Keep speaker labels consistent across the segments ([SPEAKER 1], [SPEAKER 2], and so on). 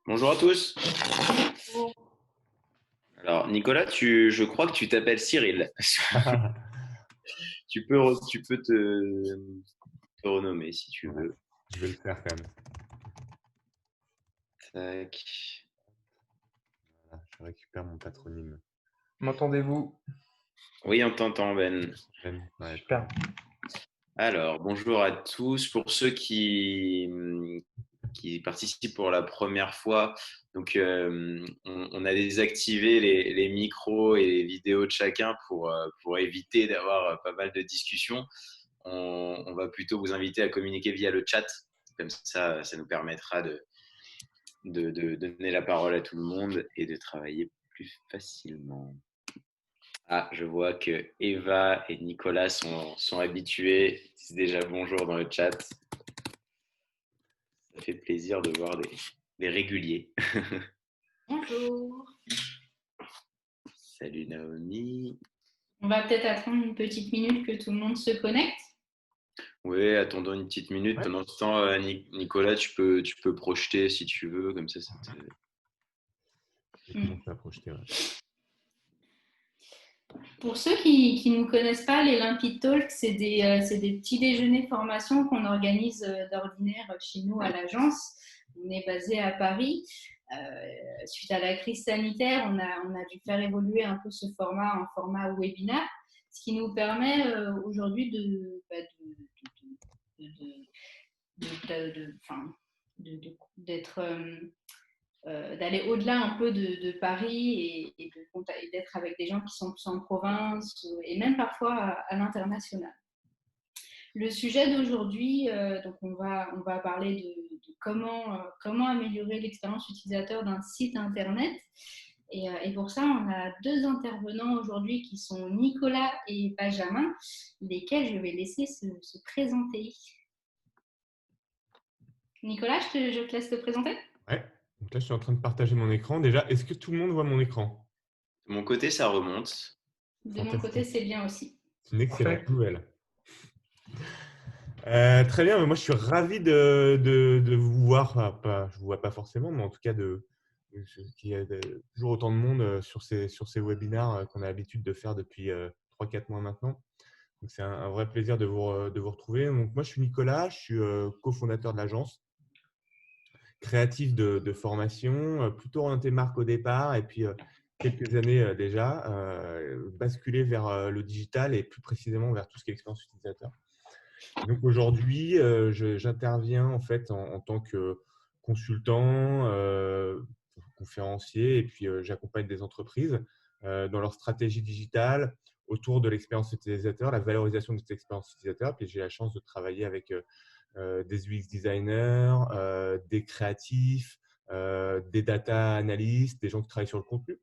[SPEAKER 1] Bonjour à tous. Alors, Nicolas, je crois que tu t'appelles Cyril. Tu peux te renommer si tu
[SPEAKER 2] Ouais,
[SPEAKER 1] veux.
[SPEAKER 2] je vais le faire quand même.
[SPEAKER 1] Tac.
[SPEAKER 2] Voilà, je récupère mon patronyme.
[SPEAKER 3] M'entendez-vous?
[SPEAKER 1] Oui, on t'entend, Ben.
[SPEAKER 2] Ben, ouais,
[SPEAKER 3] Super.
[SPEAKER 1] Alors, bonjour à tous. Pour ceux qui participent pour la première fois, donc on a désactivé les micros et les vidéos de chacun pour éviter d'avoir pas mal de discussions. On va plutôt vous inviter à communiquer via le chat. Comme ça nous permettra de donner la parole à tout le monde et de travailler plus facilement. Ah, je vois que Eva et Nicolas sont habitués. Ils disent déjà bonjour dans le chat. Ça fait plaisir de voir des réguliers.
[SPEAKER 4] Bonjour.
[SPEAKER 1] Salut Naomi.
[SPEAKER 4] On va peut-être attendre une petite minute que tout le monde se connecte.
[SPEAKER 1] Oui, attendons une petite minute.
[SPEAKER 2] ouais,
[SPEAKER 1] Pendant ce temps, Nicolas, tu peux projeter si tu veux, comme ça
[SPEAKER 2] je vais commencer à projeter. Ouais.
[SPEAKER 4] Pour ceux qui ne nous connaissent pas, les Limpid Talks, c'est des petits déjeuners formation qu'on organise d'ordinaire chez nous à l'agence. On est basé à Paris. Suite à la crise sanitaire, on a dû faire évoluer un peu ce format en format webinaire, ce qui nous permet aujourd'hui d'être d'aller au-delà un peu de Paris et d'être avec des gens qui sont plus en province et même parfois à l'international. Le sujet d'aujourd'hui, donc on va parler de comment améliorer l'expérience utilisateur d'un site internet. Et pour ça, on a deux intervenants aujourd'hui qui sont Nicolas et Benjamin, lesquels je vais laisser se présenter. Nicolas, je te laisse te présenter.
[SPEAKER 2] Ouais. Donc là, je suis en train de partager mon écran. Déjà, est-ce que tout le monde voit mon écran?
[SPEAKER 1] De mon côté, ça remonte.
[SPEAKER 4] De mon côté,
[SPEAKER 2] Fantastique.
[SPEAKER 4] c'est bien aussi.
[SPEAKER 2] C'est une excellente
[SPEAKER 3] Parfait.
[SPEAKER 2] nouvelle. Très bien, mais moi je suis ravi de vous voir. Je ne vous vois pas forcément, mais en tout cas qu'il y a toujours autant de monde sur ces webinaires qu'on a l'habitude de faire depuis 3-4 mois maintenant. Donc c'est un vrai plaisir de vous retrouver. Donc moi je suis Nicolas, je suis cofondateur de l'agence, créatif de formation, plutôt orienté marque au départ, et puis quelques années déjà, basculé vers le digital et plus précisément vers tout ce qui est expérience utilisateur. Et donc aujourd'hui, j'interviens en fait en tant que consultant, conférencier, et puis j'accompagne des entreprises dans leur stratégie digitale autour de l'expérience utilisateur, la valorisation de cette expérience utilisateur. Puis j'ai la chance de travailler avec des UX designers, des créatifs, des data analystes, des gens qui travaillent sur le contenu.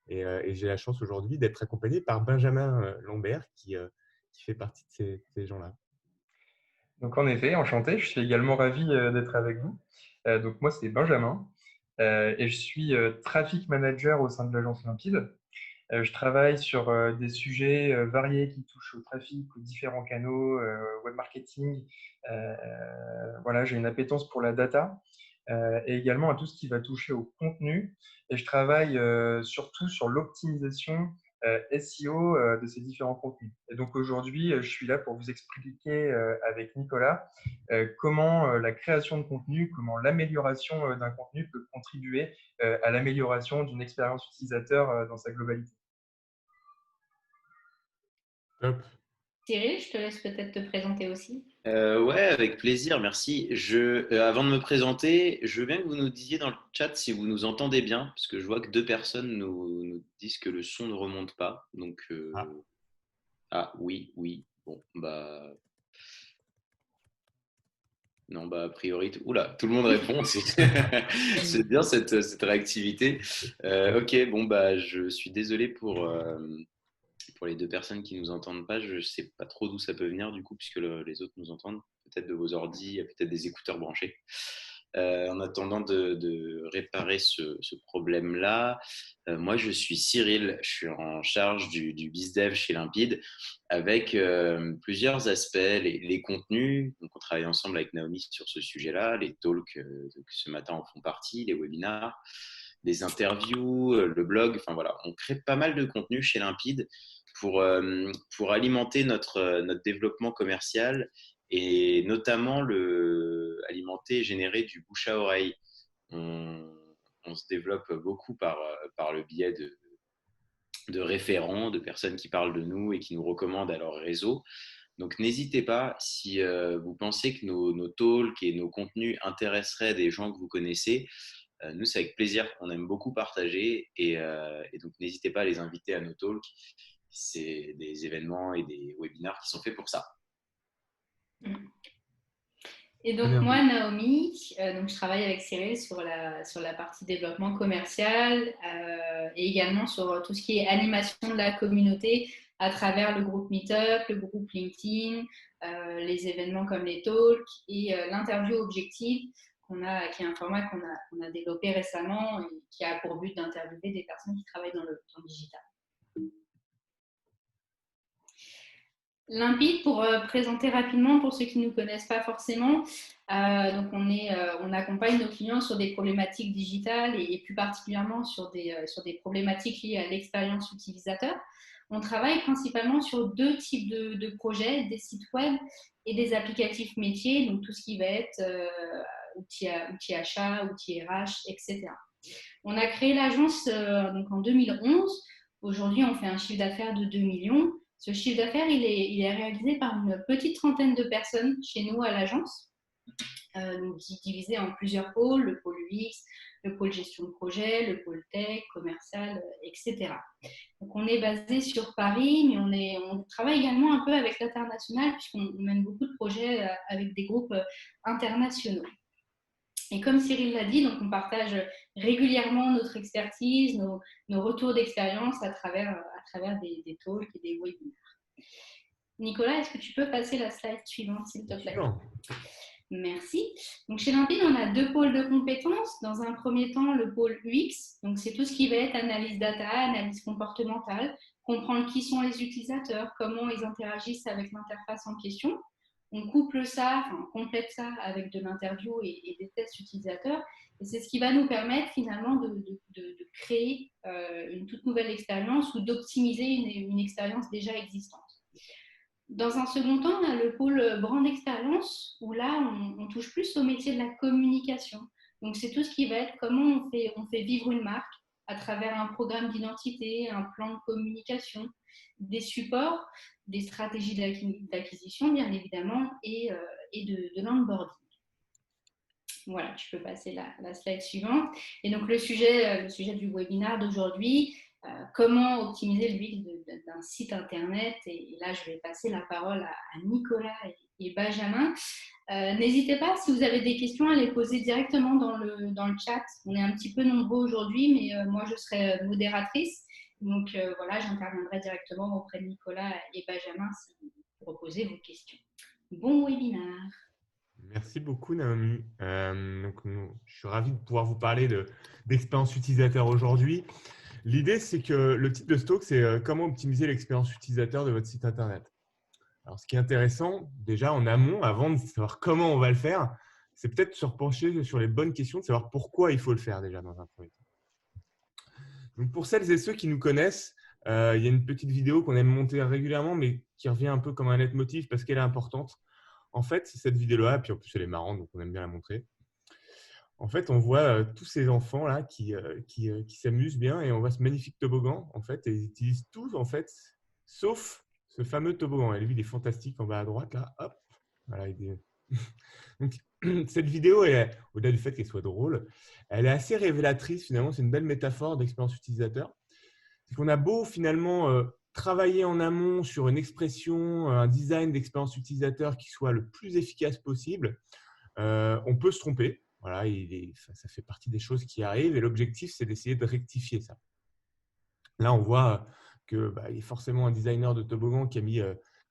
[SPEAKER 2] Et j'ai la chance aujourd'hui d'être accompagné par Benjamin Lambert qui fait partie de ces gens-là.
[SPEAKER 3] Donc en effet, enchanté, je suis également ravi d'être avec vous. Donc moi, c'est Benjamin et je suis traffic manager au sein de l'agence Limpide. Je travaille sur des sujets variés qui touchent au trafic, aux différents canaux, web marketing. Voilà, j'ai une appétence pour la data et également à tout ce qui va toucher au contenu. Et je travaille surtout sur l'optimisation SEO de ces différents contenus. Et donc aujourd'hui, je suis là pour vous expliquer avec Nicolas comment la création de contenu, comment l'amélioration d'un contenu peut contribuer à l'amélioration d'une expérience utilisateur dans sa globalité.
[SPEAKER 2] Top.
[SPEAKER 4] Cyril, je te laisse peut-être te présenter aussi.
[SPEAKER 1] Ouais, avec plaisir, merci. Avant de me présenter, je veux bien que vous nous disiez dans le chat si vous nous entendez bien, parce que je vois que deux personnes nous disent que le son ne remonte pas. Donc,
[SPEAKER 2] Ah,
[SPEAKER 1] oui, oui. Bon, bah, non, bah, a priori, oula, tout le monde répond. C'est bien cette réactivité. Ok, bon, bah, je suis désolé pour les deux personnes qui nous entendent pas. Je sais pas trop d'où ça peut venir, du coup, puisque les autres nous entendent. Peut-être de vos ordis, peut-être des écouteurs branchés. En attendant de réparer ce problème-là, moi, je suis Cyril. Je suis en charge du BizDev chez Limpide avec plusieurs aspects, les contenus. Donc, on travaille ensemble avec Naomi sur ce sujet-là. Les talks, ce matin, en font partie, les webinars, des interviews, le blog. Enfin, voilà, on crée pas mal de contenu chez Limpide pour alimenter notre développement commercial et notamment alimenter et générer du bouche à oreille. On, on se développe beaucoup par le biais de référents, de personnes qui parlent de nous et qui nous recommandent à leur réseau. Donc n'hésitez pas, si vous pensez que nos talks et nos contenus intéresseraient des gens que vous connaissez, nous c'est avec plaisir, on aime beaucoup partager et donc n'hésitez pas à les inviter à nos talks. C'est des événements et des webinars qui sont faits pour ça.
[SPEAKER 4] Et donc moi, Naomi, donc je travaille avec Cyril sur la partie développement commercial et également sur tout ce qui est animation de la communauté à travers le groupe Meetup, le groupe LinkedIn, les événements comme les talks et l'interview objective qui est un format qu'on a développé récemment et qui a pour but d'interviewer des personnes qui travaillent dans le digital. Limpide, pour présenter rapidement pour ceux qui ne nous connaissent pas forcément, donc on accompagne nos clients sur des problématiques digitales et plus particulièrement sur des problématiques liées à l'expérience utilisateur. On travaille principalement sur deux types de projets, des sites web et des applicatifs métiers, donc tout ce qui va être outils achat, outils RH, etc. On a créé l'agence donc en 2011. Aujourd'hui, on fait un chiffre d'affaires de 2 millions. Ce chiffre d'affaires, il est réalisé par une petite trentaine de personnes chez nous à l'agence, divisé en plusieurs pôles, le pôle UX, le pôle gestion de projet, le pôle tech, commercial, etc. Donc on est basé sur Paris, mais on travaille également un peu avec l'international puisqu'on mène beaucoup de projets avec des groupes internationaux. Et comme Cyril l'a dit, donc on partage régulièrement notre expertise, nos retours d'expérience à travers des talks et des webinaires. Nicolas, est-ce que tu peux passer la slide suivante, s'il te plaît ? Merci. Donc chez Limpide, on a deux pôles de compétences. Dans un premier temps, le pôle UX, donc c'est tout ce qui va être analyse data, analyse comportementale, comprendre qui sont les utilisateurs, comment ils interagissent avec l'interface en question. On complète ça avec de l'interview et des tests utilisateurs. Et c'est ce qui va nous permettre finalement de créer une toute nouvelle expérience ou d'optimiser une expérience déjà existante. Dans un second temps, on a le pôle brand expérience où là, on touche plus au métier de la communication. Donc, c'est tout ce qui va être comment on fait vivre une marque à travers un programme d'identité, un plan de communication, des supports, des stratégies d'acquisition, bien évidemment, et de l'onboarding. Voilà, tu peux passer la slide suivante. Et donc, le sujet du webinaire d'aujourd'hui, comment optimiser le build d'un site internet. Et là, je vais passer la parole à Nicolas et Benjamin. N'hésitez pas, si vous avez des questions, à les poser directement dans le chat. On est un petit peu nombreux aujourd'hui, mais moi, je serai modératrice. Donc, voilà, j'interviendrai directement auprès de Nicolas et Benjamin pour poser vos questions. Bon webinaire.
[SPEAKER 2] Merci beaucoup, Naomi. Je suis ravi de pouvoir vous parler d'expérience utilisateur aujourd'hui. L'idée, c'est que le titre de ce talk, c'est comment optimiser l'expérience utilisateur de votre site internet. Alors, ce qui est intéressant, déjà en amont, avant de savoir comment on va le faire, c'est peut-être de se repencher sur les bonnes questions, de savoir pourquoi il faut le faire déjà dans un premier temps. Donc, pour celles et ceux qui nous connaissent, il y a une petite vidéo qu'on aime monter régulièrement, mais qui revient un peu comme un leitmotiv parce qu'elle est importante. En fait, c'est cette vidéo-là, et puis en plus, elle est marrante, donc on aime bien la montrer. En fait, on voit tous ces enfants-là qui s'amusent bien et on voit ce magnifique toboggan, en fait, et ils utilisent tous, en fait, sauf ce fameux toboggan. Et lui, il est fantastique en bas à droite, là, hop. Voilà, Donc, cette vidéo, au-delà du fait qu'elle soit drôle, elle est assez révélatrice, finalement. C'est une belle métaphore d'expérience utilisateur. C'est qu'on a beau, finalement, travailler en amont sur une expression, un design d'expérience utilisateur qui soit le plus efficace possible, on peut se tromper. Voilà, ça fait partie des choses qui arrivent et l'objectif, c'est d'essayer de rectifier ça. Là, on voit qu'il y a forcément un designer de toboggan qui a mis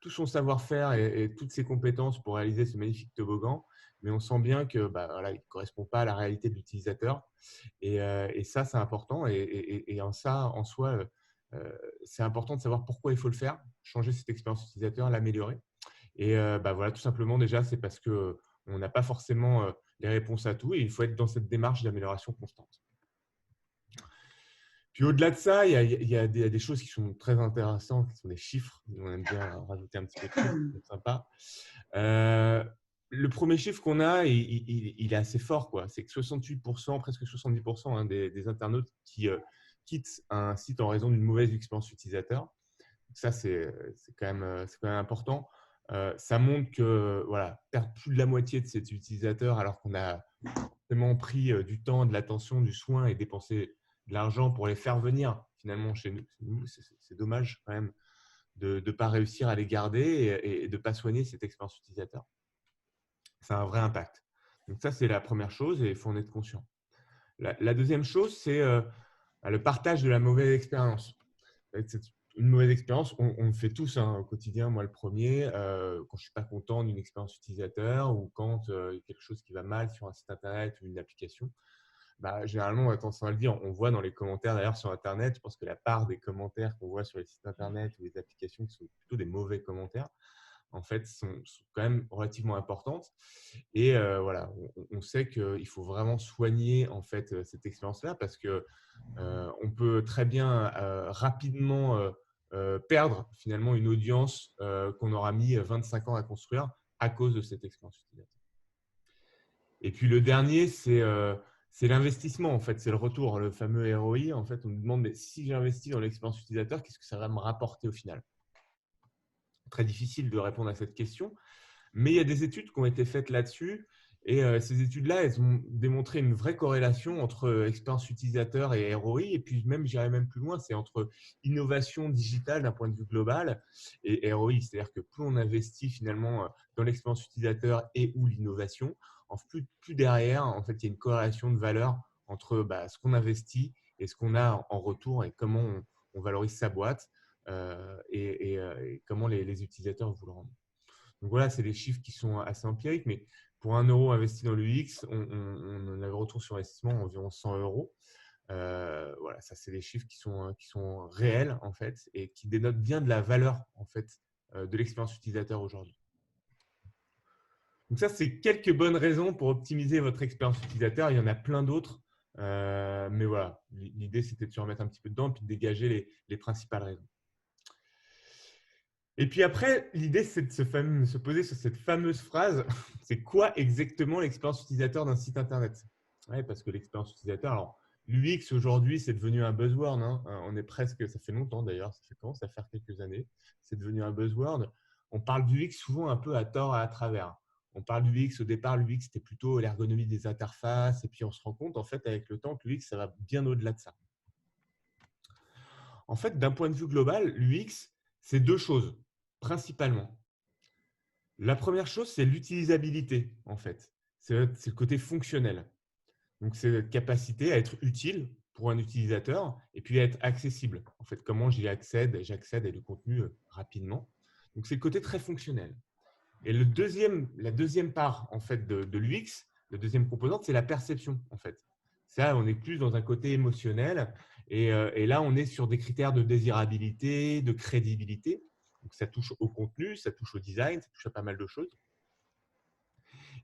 [SPEAKER 2] tout son savoir-faire et toutes ses compétences pour réaliser ce magnifique toboggan, mais on sent bien que voilà, il ne correspond pas à la réalité de l'utilisateur. Et ça, c'est important. Et en ça, en soi, c'est important de savoir pourquoi il faut le faire, changer cette expérience utilisateur, l'améliorer. Et voilà, tout simplement, déjà, c'est parce qu'on n'a pas forcément les réponses à tout et il faut être dans cette démarche d'amélioration constante. Puis au-delà de ça, il y a des choses qui sont très intéressantes, qui sont des chiffres. On aime bien rajouter un petit peu de chiffres, c'est sympa. Le premier chiffre qu'on a, il est assez fort, quoi. C'est que 68%, presque 70% des internautes qui quittent un site en raison d'une mauvaise expérience utilisateur. Ça, c'est quand même important. Ça montre que perdre plus de la moitié de ces utilisateurs alors qu'on a vraiment pris du temps, de l'attention, du soin et dépensé de l'argent pour les faire venir finalement chez nous, c'est dommage quand même de ne pas réussir à les garder et de ne pas soigner cette expérience utilisateur. C'est un vrai impact. Donc ça, c'est la première chose et il faut en être conscient. La deuxième chose, c'est le partage de la mauvaise expérience. Une mauvaise expérience, on le fait tous au quotidien, moi le premier, quand je ne suis pas content d'une expérience utilisateur ou quand il y a quelque chose qui va mal sur un site internet ou une application. Généralement, on a tendance à le dire. On voit dans les commentaires d'ailleurs sur Internet, je pense que la part des commentaires qu'on voit sur les sites Internet ou les applications qui sont plutôt des mauvais commentaires, en fait, sont quand même relativement importantes. Et on sait qu'il faut vraiment soigner en fait cette expérience-là parce que on peut très bien rapidement perdre finalement une audience qu'on aura mis 25 ans à construire à cause de cette expérience utilisateur. Et puis le dernier, c'est l'investissement, en fait, c'est le retour, le fameux ROI. En fait, on nous demande, mais si j'investis dans l'expérience utilisateur, qu'est-ce que ça va me rapporter au final? Très difficile de répondre à cette question, mais il y a des études qui ont été faites là-dessus. Et ces études-là, elles ont démontré une vraie corrélation entre expérience utilisateur et ROI. Et puis même, j'irais même plus loin, c'est entre innovation digitale d'un point de vue global et ROI. C'est-à-dire que plus on investit finalement dans l'expérience utilisateur et ou l'innovation, plus derrière, en fait, il y a une corrélation de valeur entre ce qu'on investit et ce qu'on a en retour et comment on valorise sa boîte et comment les utilisateurs vous le rendent. Donc voilà, c'est des chiffres qui sont assez empiriques, mais pour 1 euro investi dans l'UX, on a le retour sur investissement environ 100 euros. Voilà, ça, c'est des chiffres qui sont réels en fait et qui dénotent bien de la valeur en fait de l'expérience utilisateur aujourd'hui. Donc ça, c'est quelques bonnes raisons pour optimiser votre expérience utilisateur. Il y en a plein d'autres, mais voilà, l'idée c'était de se remettre un petit peu dedans et puis de dégager les principales raisons. Et puis après, l'idée, c'est de se poser sur cette fameuse phrase, c'est quoi exactement l'expérience utilisateur d'un site internet? Ouais, parce que l'expérience utilisateur, alors l'UX aujourd'hui, c'est devenu un buzzword. On est presque, ça fait longtemps d'ailleurs, ça commence à faire quelques années, c'est devenu un buzzword. On parle d'UX souvent un peu à tort et à travers. On parle d'UX, au départ, l'UX, c'était plutôt l'ergonomie des interfaces, et puis on se rend compte en fait avec le temps que l'UX, ça va bien au-delà de ça. En fait, d'un point de vue global, l'UX, c'est deux choses, principalement. La première chose, c'est l'utilisabilité, en fait. C'est le côté fonctionnel. Donc, c'est la capacité à être utile pour un utilisateur et puis à être accessible. En fait, comment j'accède à du contenu rapidement. Donc, c'est le côté très fonctionnel. Et la deuxième part en fait, de l'UX, la deuxième composante, c'est la perception, en fait. Ça, on est plus dans un côté émotionnel. Et là, on est sur des critères de désirabilité, de crédibilité. Donc, ça touche au contenu, ça touche au design, ça touche à pas mal de choses.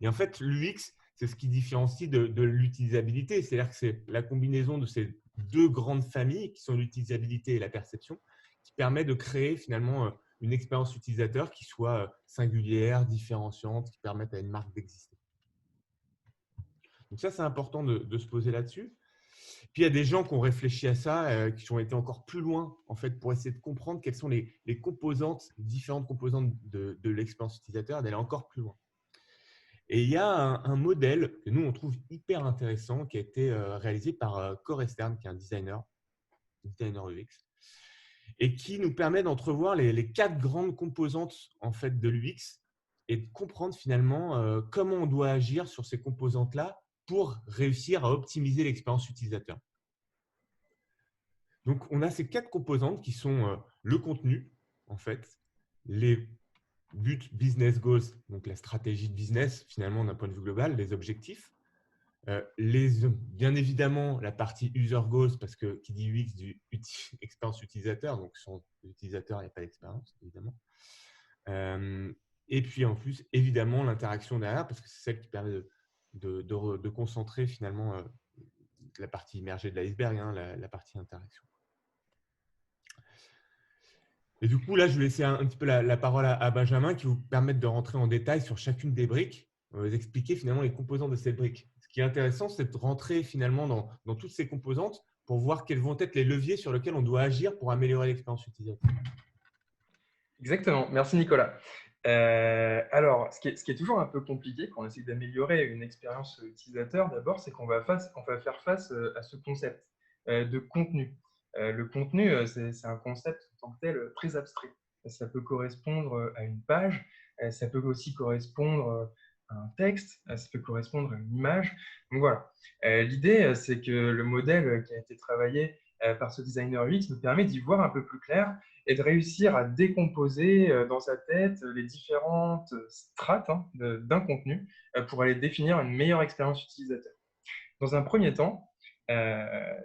[SPEAKER 2] Et en fait, l'UX, c'est ce qui différencie de l'utilisabilité. C'est-à-dire que c'est la combinaison de ces deux grandes familles qui sont l'utilisabilité et la perception qui permet de créer finalement une expérience utilisateur qui soit singulière, différenciante, qui permette à une marque d'exister. Donc ça, c'est important de se poser là-dessus. Puis il y a des gens qui ont réfléchi à ça, qui ont été encore plus loin en fait, pour essayer de comprendre quelles sont les différentes composantes de l'expérience utilisateur, d'aller encore plus loin. Et il y a un modèle que nous, on trouve hyper intéressant qui a été réalisé par Core-Esterne, qui est un designer UX, et qui nous permet d'entrevoir les 4 grandes composantes en fait, de l'UX et de comprendre finalement comment on doit agir sur ces composantes-là pour réussir à optimiser l'expérience utilisateur. Donc, on a ces 4 composantes qui sont le contenu, en fait, les but, business goals, donc la stratégie de business, finalement, d'un point de vue global, les objectifs. Bien évidemment, la partie user goals, parce que qui dit UX, du expérience utilisateur, donc sans utilisateur, il n'y a pas d'expérience, évidemment. Et puis en plus, évidemment, l'interaction derrière, parce que c'est celle qui permet de concentrer finalement la partie immergée de l'iceberg, hein, la partie interaction. Et du coup, là, je vais laisser un petit peu la parole à Benjamin qui vous permettre de rentrer en détail sur chacune des briques, vous expliquer finalement les composants de cette brique. Ce qui est intéressant, c'est de rentrer finalement dans toutes ces composantes pour voir quels vont être les leviers sur lesquels on doit agir pour améliorer l'expérience utilisateur.
[SPEAKER 3] Exactement, merci Nicolas. Alors, ce qui est toujours un peu compliqué quand on essaie d'améliorer une expérience utilisateur, d'abord, c'est qu'on va faire face à ce concept de contenu. Le contenu, c'est un concept en tant que tel très abstrait. Ça peut correspondre à une page, ça peut aussi correspondre à un texte, ça peut correspondre à une image. Donc voilà, l'idée, c'est que le modèle qui a été travaillé par ce designer UX nous permet d'y voir un peu plus clair et de réussir à décomposer dans sa tête les différentes strates d'un contenu pour aller définir une meilleure expérience utilisateur. Dans un premier temps,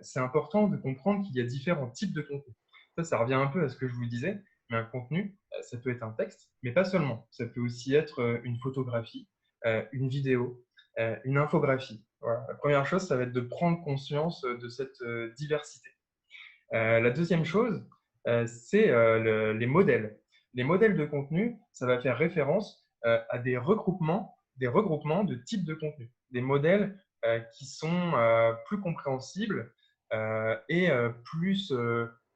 [SPEAKER 3] c'est important de comprendre qu'il y a différents types de contenus. Ça revient un peu à ce que je vous disais, mais un contenu, ça peut être un texte, mais pas seulement. Ça peut aussi être une photographie, une vidéo, une infographie. Voilà. La première chose, ça va être de prendre conscience de cette diversité. La deuxième chose, c'est les modèles. Les modèles de contenu, ça va faire référence à des regroupements de types de contenu. Des modèles qui sont plus compréhensibles et plus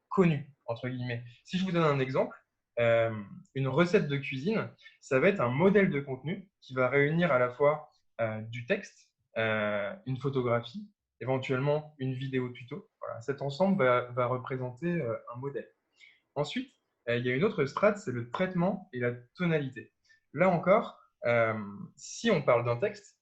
[SPEAKER 3] connus, entre guillemets. Si je vous donne un exemple, une recette de cuisine, ça va être un modèle de contenu qui va réunir à la fois du texte, une photographie, éventuellement une vidéo tuto. Voilà, cet ensemble va représenter un modèle. Ensuite, il y a une autre strate, c'est le traitement et la tonalité. Là encore, si on parle d'un texte,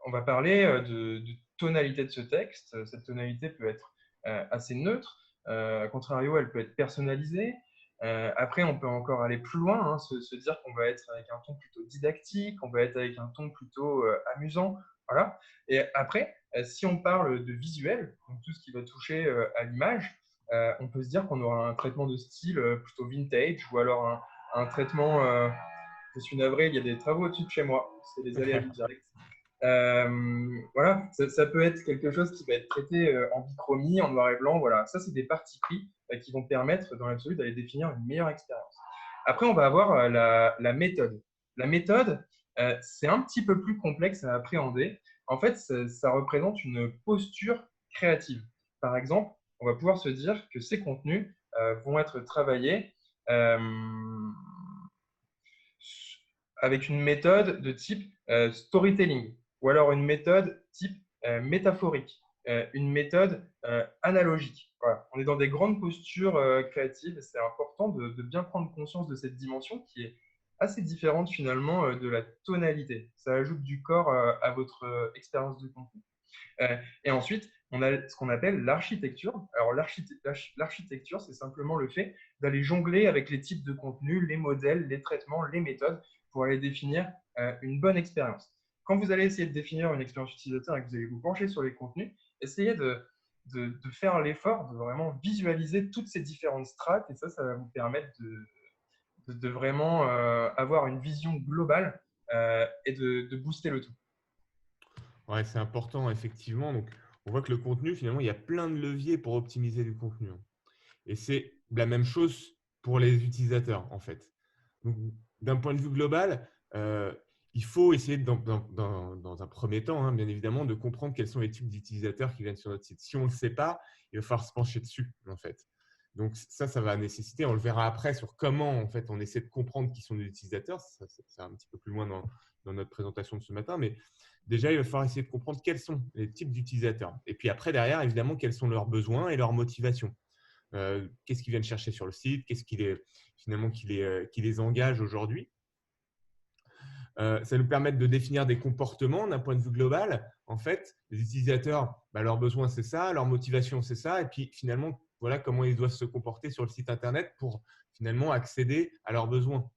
[SPEAKER 3] on va parler de tonalité de ce texte. Cette tonalité peut être assez neutre. A contrario, elle peut être personnalisée. Après, on peut encore aller plus loin, se dire qu'on va être avec un ton plutôt didactique, on va être avec un ton plutôt amusant. Voilà. Et après, si on parle de visuel, donc tout ce qui va toucher à l'image, on peut se dire qu'on aura un traitement de style plutôt vintage ou alors un traitement… je suis navré, il y a des travaux au-dessus de chez moi, c'est les aléas du direct. Voilà, ça peut être quelque chose qui va être traité en bichromie, en noir et blanc. Voilà, ça, c'est des partis pris qui vont permettre, dans l'absolu, d'aller définir une meilleure expérience. Après, on va avoir la méthode. La méthode, c'est un petit peu plus complexe à appréhender. En fait, ça représente une posture créative. Par exemple, on va pouvoir se dire que ces contenus vont être travaillés avec une méthode de type storytelling, ou alors une méthode type métaphorique, une méthode analogique. Voilà. On est dans des grandes postures créatives et c'est important de bien prendre conscience de cette dimension qui est assez différente finalement de la tonalité. Ça ajoute du corps à votre expérience de contenu. Et ensuite, on a ce qu'on appelle l'architecture. Alors, l'architecture, c'est simplement le fait d'aller jongler avec les types de contenus, les modèles, les traitements, les méthodes pour aller définir une bonne expérience. Quand vous allez essayer de définir une expérience utilisateur et que vous allez vous pencher sur les contenus, essayez de faire l'effort de vraiment visualiser toutes ces différentes strates et ça va vous permettre de vraiment avoir une vision globale et de booster le tout.
[SPEAKER 2] Ouais, c'est important, effectivement. Donc, on voit que le contenu, finalement, il y a plein de leviers pour optimiser du contenu. Et c'est la même chose pour les utilisateurs, en fait. Donc, d'un point de vue global, il faut essayer, dans un premier temps, bien évidemment, de comprendre quels sont les types d'utilisateurs qui viennent sur notre site. Si on ne le sait pas, il va falloir se pencher dessus, en fait. Donc, ça va nécessiter, on le verra après, sur comment, en fait, on essaie de comprendre qui sont les utilisateurs. Ça, c'est un petit peu plus loin dans notre présentation de ce matin, mais déjà, il va falloir essayer de comprendre quels sont les types d'utilisateurs. Et puis après, derrière, évidemment, quels sont leurs besoins et leurs motivations. Qu'est-ce qu'ils viennent chercher sur le site, qu'est-ce qui les engage aujourd'hui. Ça nous permet de définir des comportements d'un point de vue global. En fait, les utilisateurs, leurs besoins, c'est ça, leur motivation, c'est ça. Et puis finalement, voilà comment ils doivent se comporter sur le site Internet pour finalement accéder à leurs besoins.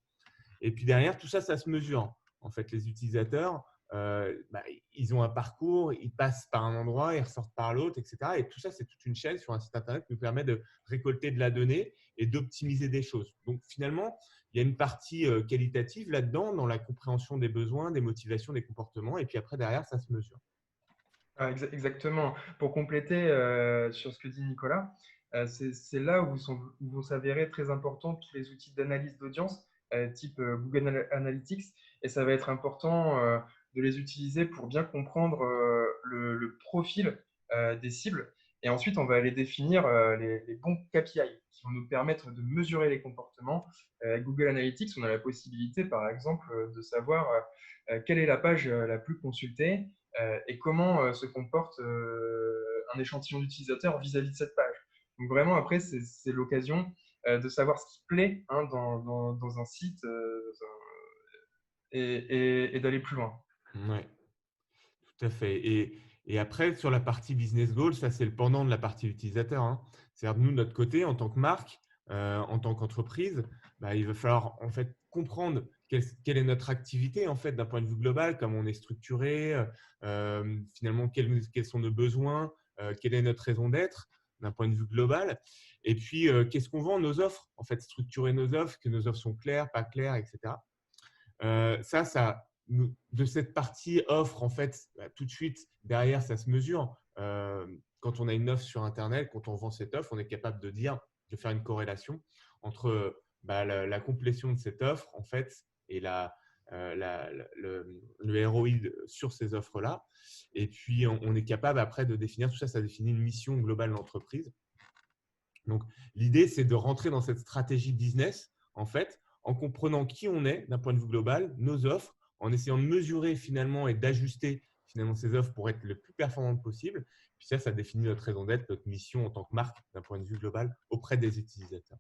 [SPEAKER 2] Et puis derrière, tout ça, ça se mesure. En fait, les utilisateurs, ils ont un parcours, ils passent par un endroit, ils ressortent par l'autre, etc. Et tout ça, c'est toute une chaîne sur un site internet qui nous permet de récolter de la donnée et d'optimiser des choses. Donc finalement, il y a une partie qualitative là-dedans, dans la compréhension des besoins, des motivations, des comportements. Et puis après, derrière, ça se mesure.
[SPEAKER 3] Exactement. Pour compléter sur ce que dit Nicolas, c'est là où vont s'avérer très importants tous les outils d'analyse d'audience, type Google Analytics, et ça va être important de les utiliser pour bien comprendre le profil des cibles. Et ensuite, on va aller définir les bons KPI qui vont nous permettre de mesurer les comportements. Avec Google Analytics, on a la possibilité, par exemple, de savoir quelle est la page la plus consultée et comment se comporte un échantillon d'utilisateurs vis-à-vis de cette page. Donc vraiment, après, c'est l'occasion de savoir ce qui plaît dans un site et d'aller plus loin.
[SPEAKER 2] Ouais, tout à fait. Et après, sur la partie business goal, ça, c'est le pendant de la partie utilisateur, hein. C'est-à-dire, nous, de notre côté, en tant que marque, en tant qu'entreprise, il va falloir en fait comprendre quelle est notre activité en fait d'un point de vue global, comment on est structuré, finalement quels sont nos besoins, quelle est notre raison d'être d'un point de vue global, et puis qu'est-ce qu'on vend, nos offres, en fait, structurer nos offres, que nos offres sont claires, pas claires, etc. De cette partie offre, en fait, tout de suite, derrière, ça se mesure. Quand on a une offre sur Internet, quand on vend cette offre, on est capable de faire une corrélation entre la complétion de cette offre, en fait, et le ROI sur ces offres-là. Et puis, on est capable après de définir tout ça. Ça définit une mission globale de l'entreprise. Donc, l'idée, c'est de rentrer dans cette stratégie business, en fait, en comprenant qui on est d'un point de vue global, nos offres, en essayant de mesurer finalement et d'ajuster finalement ces offres pour être le plus performantes possible. Puis ça définit notre raison d'être, notre mission en tant que marque d'un point de vue global auprès des utilisateurs.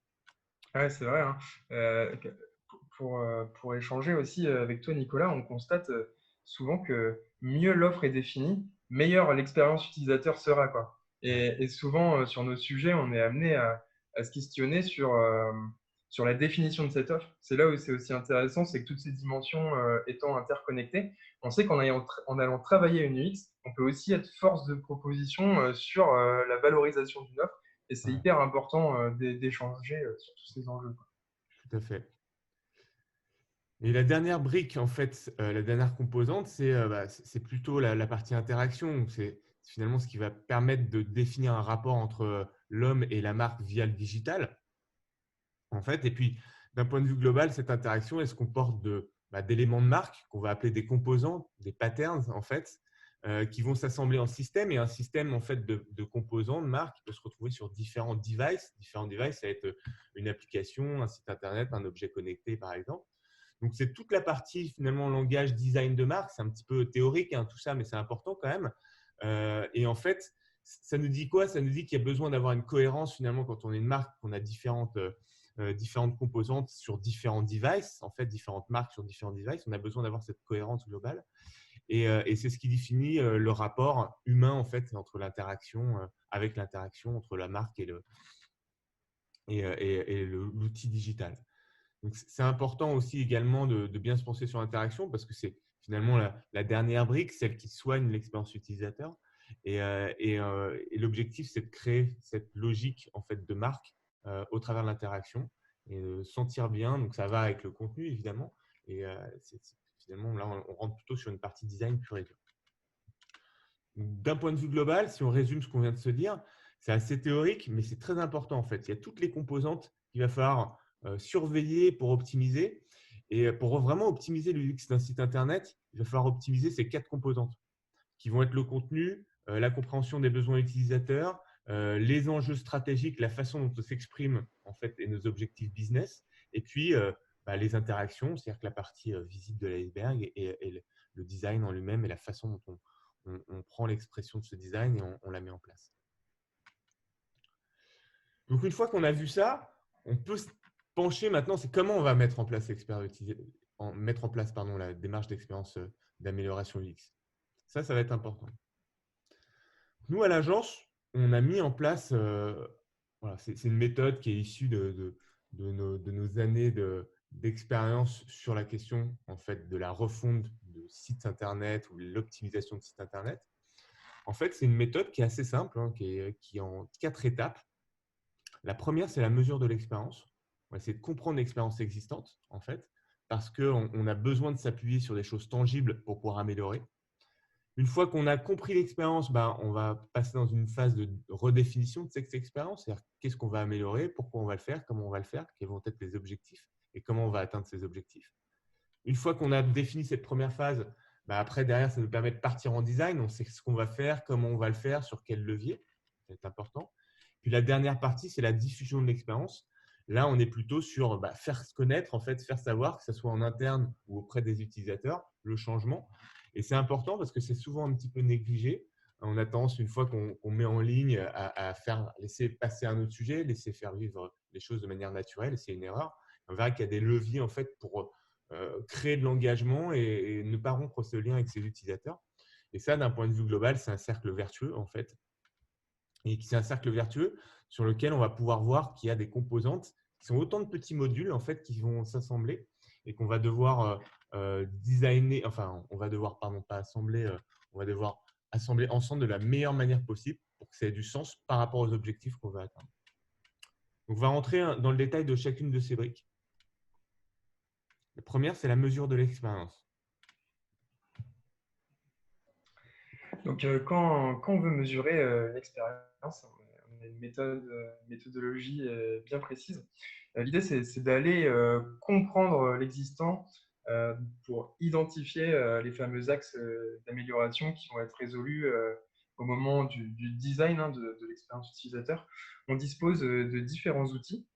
[SPEAKER 3] Ouais, c'est vrai, hein. Pour échanger aussi avec toi, Nicolas, on constate souvent que mieux l'offre est définie, meilleure l'expérience utilisateur sera, quoi. Et souvent, sur nos sujets, on est amené à se questionner sur la définition de cette offre. C'est là où c'est aussi intéressant, c'est que toutes ces dimensions étant interconnectées, on sait en allant travailler une UX, on peut aussi être force de proposition sur la valorisation d'une offre. Et c'est hyper important d'échanger sur tous ces enjeux, quoi.
[SPEAKER 2] Tout à fait. Et la dernière brique, en fait, la dernière composante, c'est plutôt la partie interaction. C'est finalement ce qui va permettre de définir un rapport entre l'homme et la marque via le digital, en fait. Et puis, d'un point de vue global, cette interaction, elle se comporte d'éléments de marque qu'on va appeler des composants, des patterns, en fait, qui vont s'assembler en système. Et un système, en fait, de composants de marque peut se retrouver sur différents devices. Différents devices, ça va être une application, un site internet, un objet connecté, par exemple. Donc, c'est toute la partie, finalement, langage design de marque. C'est un petit peu théorique, hein, tout ça, mais c'est important quand même. Et en fait, ça nous dit quoi? Ça nous dit qu'il y a besoin d'avoir une cohérence, finalement, quand on est une marque, qu'on a différentes composantes sur différents devices, en fait, différentes marques sur différents devices. On a besoin d'avoir cette cohérence globale. Et c'est ce qui définit le rapport humain, en fait, entre l'interaction, avec l'interaction entre la marque et l'outil digital. Donc, c'est important aussi également de bien se penser sur l'interaction parce que c'est finalement la dernière brique, celle qui soigne l'expérience utilisateur. Et l'objectif, c'est de créer cette logique en fait, de marque au travers de l'interaction et de sentir bien. Donc, ça va avec le contenu, évidemment. Et finalement, là, on rentre plutôt sur une partie design pure et dure. D'un point de vue global, si on résume ce qu'on vient de se dire, c'est assez théorique, mais c'est très important en fait. Il y a toutes les composantes qu'il va falloir surveiller pour optimiser. Et pour vraiment optimiser l'UX d'un site internet, il va falloir optimiser ces 4 composantes qui vont être le contenu, la compréhension des besoins utilisateurs, les enjeux stratégiques, la façon dont on s'exprime en fait et nos objectifs business, et puis les interactions, c'est-à-dire que la partie visible de l'iceberg et le design en lui-même et la façon dont on prend l'expression de ce design et on la met en place. Donc, une fois qu'on a vu ça, on peut se pencher maintenant, c'est comment on va mettre en place la démarche d'expérience d'amélioration UX. Ça va être important. Nous, à l'agence, on a mis en place, c'est une méthode qui est issue de nos années d'expérience sur la question en fait, de la refonte de sites Internet ou l'optimisation de sites Internet. En fait, c'est une méthode qui est assez simple, hein, qui est en 4 étapes. La première, c'est la mesure de l'expérience. On va essayer de comprendre l'expérience existante, en fait, parce qu'on a besoin de s'appuyer sur des choses tangibles pour pouvoir améliorer. Une fois qu'on a compris l'expérience, on va passer dans une phase de redéfinition de cette expérience, c'est-à-dire qu'est-ce qu'on va améliorer, pourquoi on va le faire, comment on va le faire, quels vont être les objectifs et comment on va atteindre ces objectifs. Une fois qu'on a défini cette première phase, après, derrière, ça nous permet de partir en design. On sait ce qu'on va faire, comment on va le faire, sur quel levier. C'est important. Puis la dernière partie, c'est la diffusion de l'expérience. Là, on est plutôt sur faire se connaître, en fait, faire savoir, que ce soit en interne ou auprès des utilisateurs, le changement. Et c'est important parce que c'est souvent un petit peu négligé. On a tendance, une fois qu'on met en ligne, à laisser passer un autre sujet, laisser faire vivre les choses de manière naturelle. Et c'est une erreur. On verra qu'il y a des leviers en fait, pour créer de l'engagement et ne pas rompre ce lien avec ses utilisateurs. Et ça, d'un point de vue global, c'est un cercle vertueux en fait. Et c'est un cercle vertueux sur lequel on va pouvoir voir qu'il y a des composantes qui sont autant de petits modules en fait qui vont s'assembler et qu'on va devoir designer, enfin, on va devoir, pardon, pas assembler, on va devoir assembler ensemble de la meilleure manière possible pour que ça ait du sens par rapport aux objectifs qu'on va atteindre. Donc, on va rentrer dans le détail de chacune de ces briques. La première, c'est la mesure de l'expérience.
[SPEAKER 3] Donc, quand on veut mesurer l'expérience, on a une méthodologie bien précise. L'idée, c'est d'aller comprendre l'existant pour identifier les fameux axes d'amélioration qui vont être résolus au moment du design de l'expérience utilisateur. On dispose de différents outils.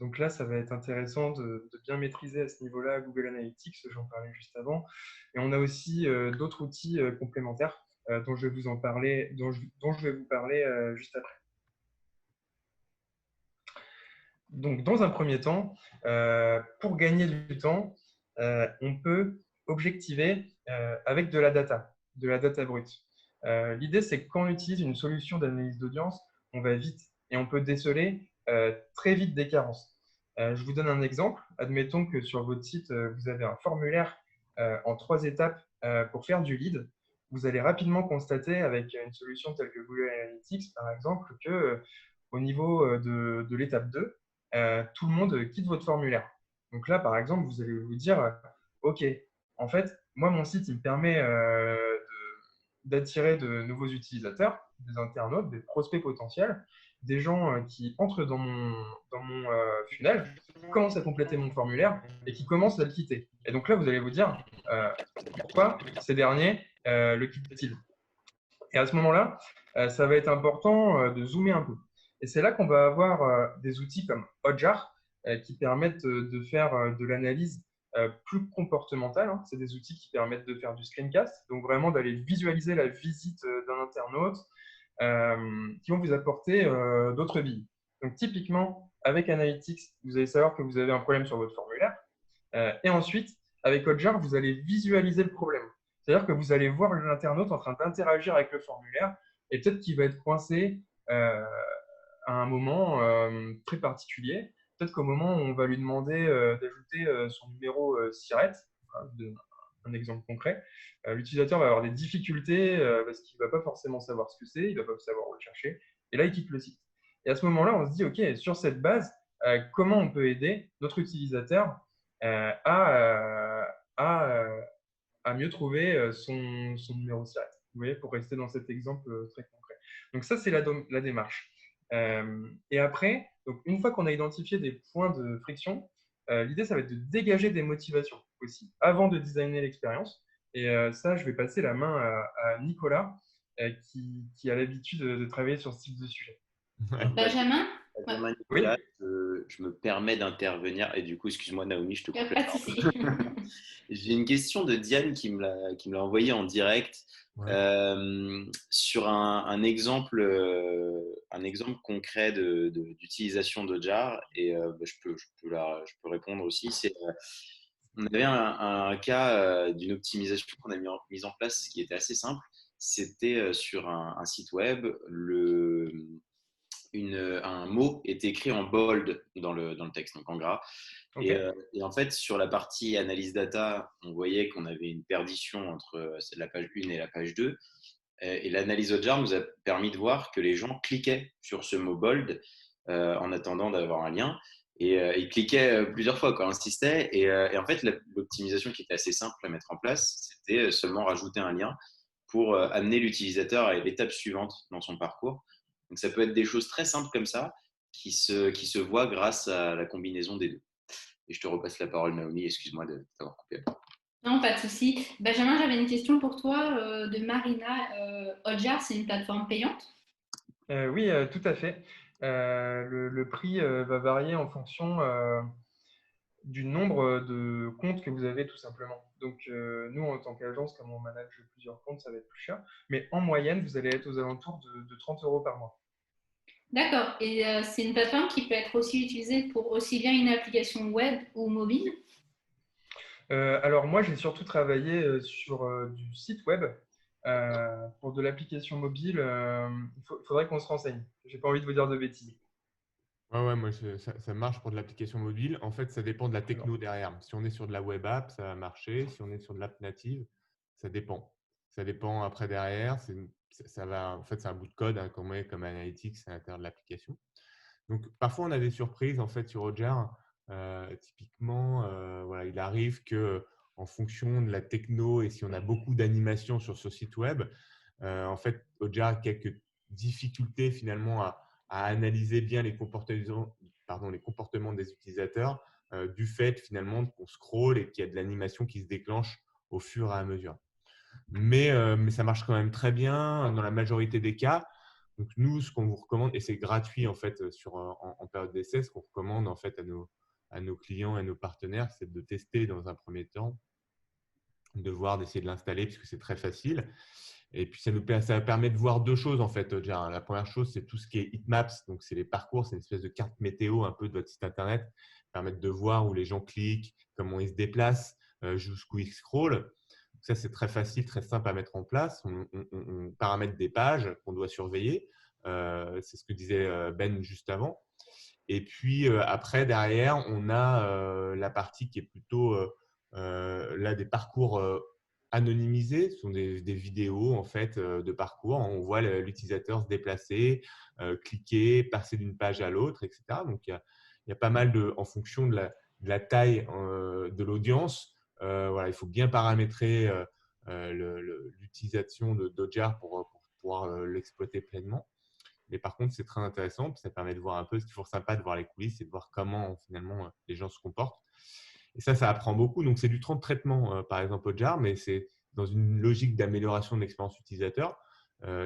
[SPEAKER 3] Donc là, ça va être intéressant de bien maîtriser à ce niveau-là Google Analytics, j'en parlais juste avant. Et on a aussi d'autres outils complémentaires dont je vais vous parler juste après. Donc, dans un premier temps, pour gagner du temps, on peut objectiver avec de la data brute. L'idée, c'est que quand on utilise une solution d'analyse d'audience, on va vite et on peut déceler très vite des carences. Je vous donne un exemple. Admettons que sur votre site, vous avez un formulaire en 3 étapes pour faire du lead. Vous allez rapidement constater avec une solution telle que Google Analytics, par exemple, que au niveau de l'étape 2, tout le monde quitte votre formulaire. Donc là, par exemple, vous allez vous dire, OK, en fait, moi, mon site, il me permet d'attirer de nouveaux utilisateurs, des internautes, des prospects potentiels, des gens qui entrent dans mon funnel, qui commencent à compléter mon formulaire et qui commencent à le quitter. Et donc là, vous allez vous dire, pourquoi ces derniers le quittent-ils? Et à ce moment-là, ça va être important de zoomer un peu. Et c'est là qu'on va avoir des outils comme Hotjar qui permettent de faire de l'analyse plus comportementale. C'est des outils qui permettent de faire du screencast, donc vraiment d'aller visualiser la visite d'un internaute qui vont vous apporter d'autres billes. Donc typiquement, avec Analytics, vous allez savoir que vous avez un problème sur votre formulaire. Et ensuite, avec Hotjar, vous allez visualiser le problème. C'est-à-dire que vous allez voir l'internaute en train d'interagir avec le formulaire et peut-être qu'il va être coincé à un moment très particulier. Peut-être qu'au moment où on va lui demander d'ajouter son numéro SIRET, un exemple concret, l'utilisateur va avoir des difficultés parce qu'il ne va pas forcément savoir ce que c'est, il ne va pas savoir où le chercher, et là, il quitte le site. Et à ce moment-là, on se dit, OK, sur cette base, comment on peut aider notre utilisateur à mieux trouver son numéro SIRET. Vous voyez, pour rester dans cet exemple très concret. Donc ça, c'est la démarche. Et après, donc une fois qu'on a identifié des points de friction, l'idée, ça va être de dégager des motivations aussi, avant de designer l'expérience. Et ça, je vais passer la main à Nicolas, qui a l'habitude de travailler sur ce type de sujet.
[SPEAKER 4] Benjamin,
[SPEAKER 1] Nicolas, je me permets d'intervenir et du coup, excuse-moi Naomi, je te coupe.
[SPEAKER 4] Pas de souci.
[SPEAKER 1] J'ai une question de Diane qui me l'a envoyée en direct sur un exemple concret d'utilisation d'Hotjar et je peux répondre aussi. On avait un cas d'une optimisation qu'on a mise en place qui était assez simple. C'était sur un site web, un mot est écrit en bold dans le texte, donc en gras.
[SPEAKER 3] Ok.
[SPEAKER 1] Et en fait, sur la partie analyse data, on voyait qu'on avait une perdition entre la page 1 et la page 2. Et l'analyse Hotjar nous a permis de voir que les gens cliquaient sur ce mot bold en attendant d'avoir un lien. Et ils cliquaient plusieurs fois, insistaient. Et en fait, l'optimisation qui était assez simple à mettre en place, c'était seulement rajouter un lien pour amener l'utilisateur à l'étape suivante dans son parcours. Donc, ça peut être des choses très simples comme ça qui se voient grâce à la combinaison des deux. Et je te repasse la parole, Naomi. Excuse-moi de t'avoir coupé.
[SPEAKER 4] Non, pas de souci. Benjamin, j'avais une question pour toi de Marina. Hotjar, c'est une plateforme payante?
[SPEAKER 3] Oui, tout à fait. Le prix va varier en fonction du nombre de comptes que vous avez, tout simplement. Donc, nous, en tant qu'agence, comme on manage plusieurs comptes, ça va être plus cher. Mais en moyenne, vous allez être aux alentours de 30 euros par mois.
[SPEAKER 4] D'accord. Et c'est une plateforme qui peut être aussi utilisée pour aussi bien une application web ou mobile?
[SPEAKER 3] Alors moi, j'ai surtout travaillé sur du site web. Pour de l'application mobile, faudrait qu'on se renseigne. J'ai pas envie de vous dire de bêtises.
[SPEAKER 2] Ouais, moi, ça marche pour de l'application mobile. En fait, ça dépend de la
[SPEAKER 3] D'accord.
[SPEAKER 2] techno derrière. Si on est sur de la web app, ça va marcher. Si on est sur de l'app native, ça dépend. Ça dépend après derrière. Ça va, en fait, c'est un bout de code comme Analytics à l'intérieur de l'application. Donc, parfois, on a des surprises en fait sur Hotjar. Typiquement, voilà, il arrive que en fonction de la techno et si on a beaucoup d'animations sur ce site web, en fait, Hotjar a quelques difficultés finalement à analyser bien les comportements des utilisateurs du fait finalement qu'on scrolle et qu'il y a de l'animation qui se déclenche au fur et à mesure. Mais ça marche quand même très bien dans la majorité des cas. Donc nous, ce qu'on vous recommande, et c'est gratuit en fait en période d'essai, ce qu'on recommande en fait à nos clients et à nos partenaires, c'est de tester dans un premier temps, de voir, d'essayer de l'installer puisque c'est très facile. Et puis ça permet de voir deux choses en fait. Déjà, la première chose, c'est tout ce qui est heatmaps, donc c'est les parcours, c'est une espèce de carte météo un peu de votre site internet, permettre de voir où les gens cliquent, comment ils se déplacent, jusqu'où ils scrollent. Ça, c'est très facile, très simple à mettre en place. On paramètre des pages qu'on doit surveiller. C'est ce que disait Ben juste avant. Et puis après, derrière, on a la partie qui est plutôt là des parcours anonymisés. Ce sont des vidéos en fait de parcours. On voit l'utilisateur se déplacer, cliquer, passer d'une page à l'autre, etc. Donc il y a pas mal en fonction de la taille de l'audience. Voilà, il faut bien paramétrer l'utilisation de Hotjar pour pouvoir l'exploiter pleinement. Mais par contre, c'est très intéressant. Puis ça permet de voir un peu, c'est toujours sympa de voir les coulisses et de voir comment finalement les gens se comportent. Et ça apprend beaucoup. Donc, c'est du temps de traitement, par exemple, Hotjar, mais c'est dans une logique d'amélioration de l'expérience utilisateur.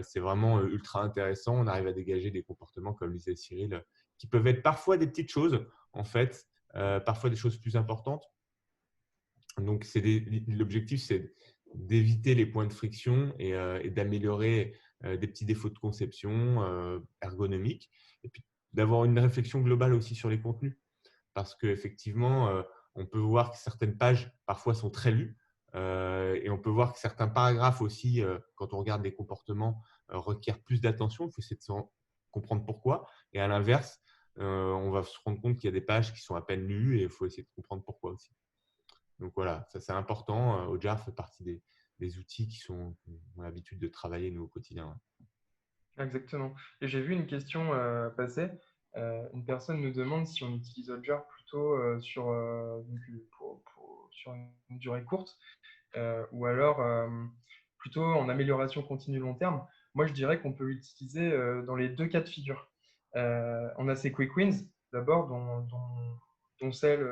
[SPEAKER 2] C'est vraiment ultra intéressant. On arrive à dégager des comportements, comme le disait Cyril, qui peuvent être parfois des petites choses, en fait, parfois des choses plus importantes. Donc, l'objectif, c'est d'éviter les points de friction et d'améliorer des petits défauts de conception ergonomiques. Et puis, d'avoir une réflexion globale aussi sur les contenus. Parce qu'effectivement, on peut voir que certaines pages, parfois, sont très lues. Et on peut voir que certains paragraphes aussi, quand on regarde des comportements, requièrent plus d'attention. Il faut essayer de comprendre pourquoi. Et à l'inverse, on va se rendre compte qu'il y a des pages qui sont à peine lues et il faut essayer de comprendre pourquoi aussi. Donc voilà, ça c'est important. Hotjar fait partie des outils qu'on a l'habitude de travailler nous au quotidien.
[SPEAKER 3] Exactement. Et j'ai vu une question passer. Une personne nous demande si on utilise Hotjar plutôt sur une durée courte ou alors plutôt en amélioration continue long terme. Moi, je dirais qu'on peut l'utiliser dans les deux cas de figure. On a ces quick wins, d'abord, dont celle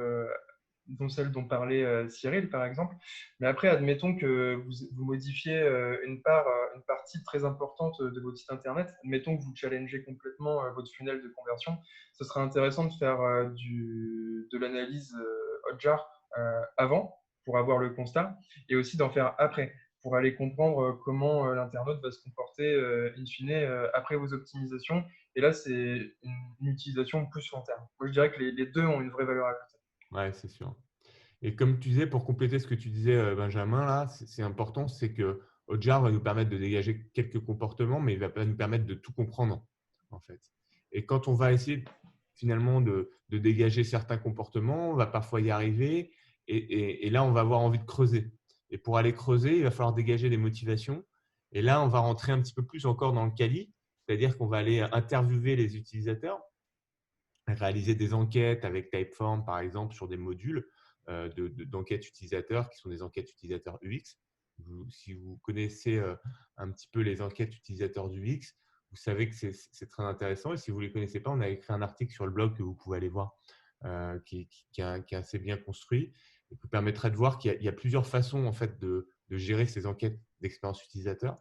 [SPEAKER 3] dont parlait Cyril, par exemple. Mais après, admettons que vous modifiez une partie très importante de votre site Internet. Admettons que vous challengez complètement votre funnel de conversion. Ce sera intéressant de faire de l'analyse Hotjar avant pour avoir le constat et aussi d'en faire après pour aller comprendre comment l'internaute va se comporter in fine après vos optimisations. Et là, c'est une utilisation plus long terme. Moi, je dirais que les deux ont une vraie valeur ajoutée.
[SPEAKER 2] Ouais, c'est sûr. Et comme tu disais, pour compléter ce que tu disais, Benjamin, là, c'est important, c'est que Hotjar va nous permettre de dégager quelques comportements, mais il ne va pas nous permettre de tout comprendre, en fait. Et quand on va essayer, finalement de dégager certains comportements, on va parfois y arriver et là, on va avoir envie de creuser. Et pour aller creuser, il va falloir dégager des motivations. Et là, on va rentrer un petit peu plus encore dans le quali, c'est-à-dire qu'on va aller interviewer les utilisateurs, réaliser des enquêtes avec Typeform, par exemple, sur des modules d'enquêtes utilisateurs qui sont des enquêtes utilisateurs UX. Si vous connaissez un petit peu les enquêtes utilisateurs du UX, vous savez que c'est très intéressant. Et si vous ne les connaissez pas, on a écrit un article sur le blog que vous pouvez aller voir, qui est assez bien construit et qui vous permettra de voir qu'il y a plusieurs façons en fait, de gérer ces enquêtes d'expérience utilisateur.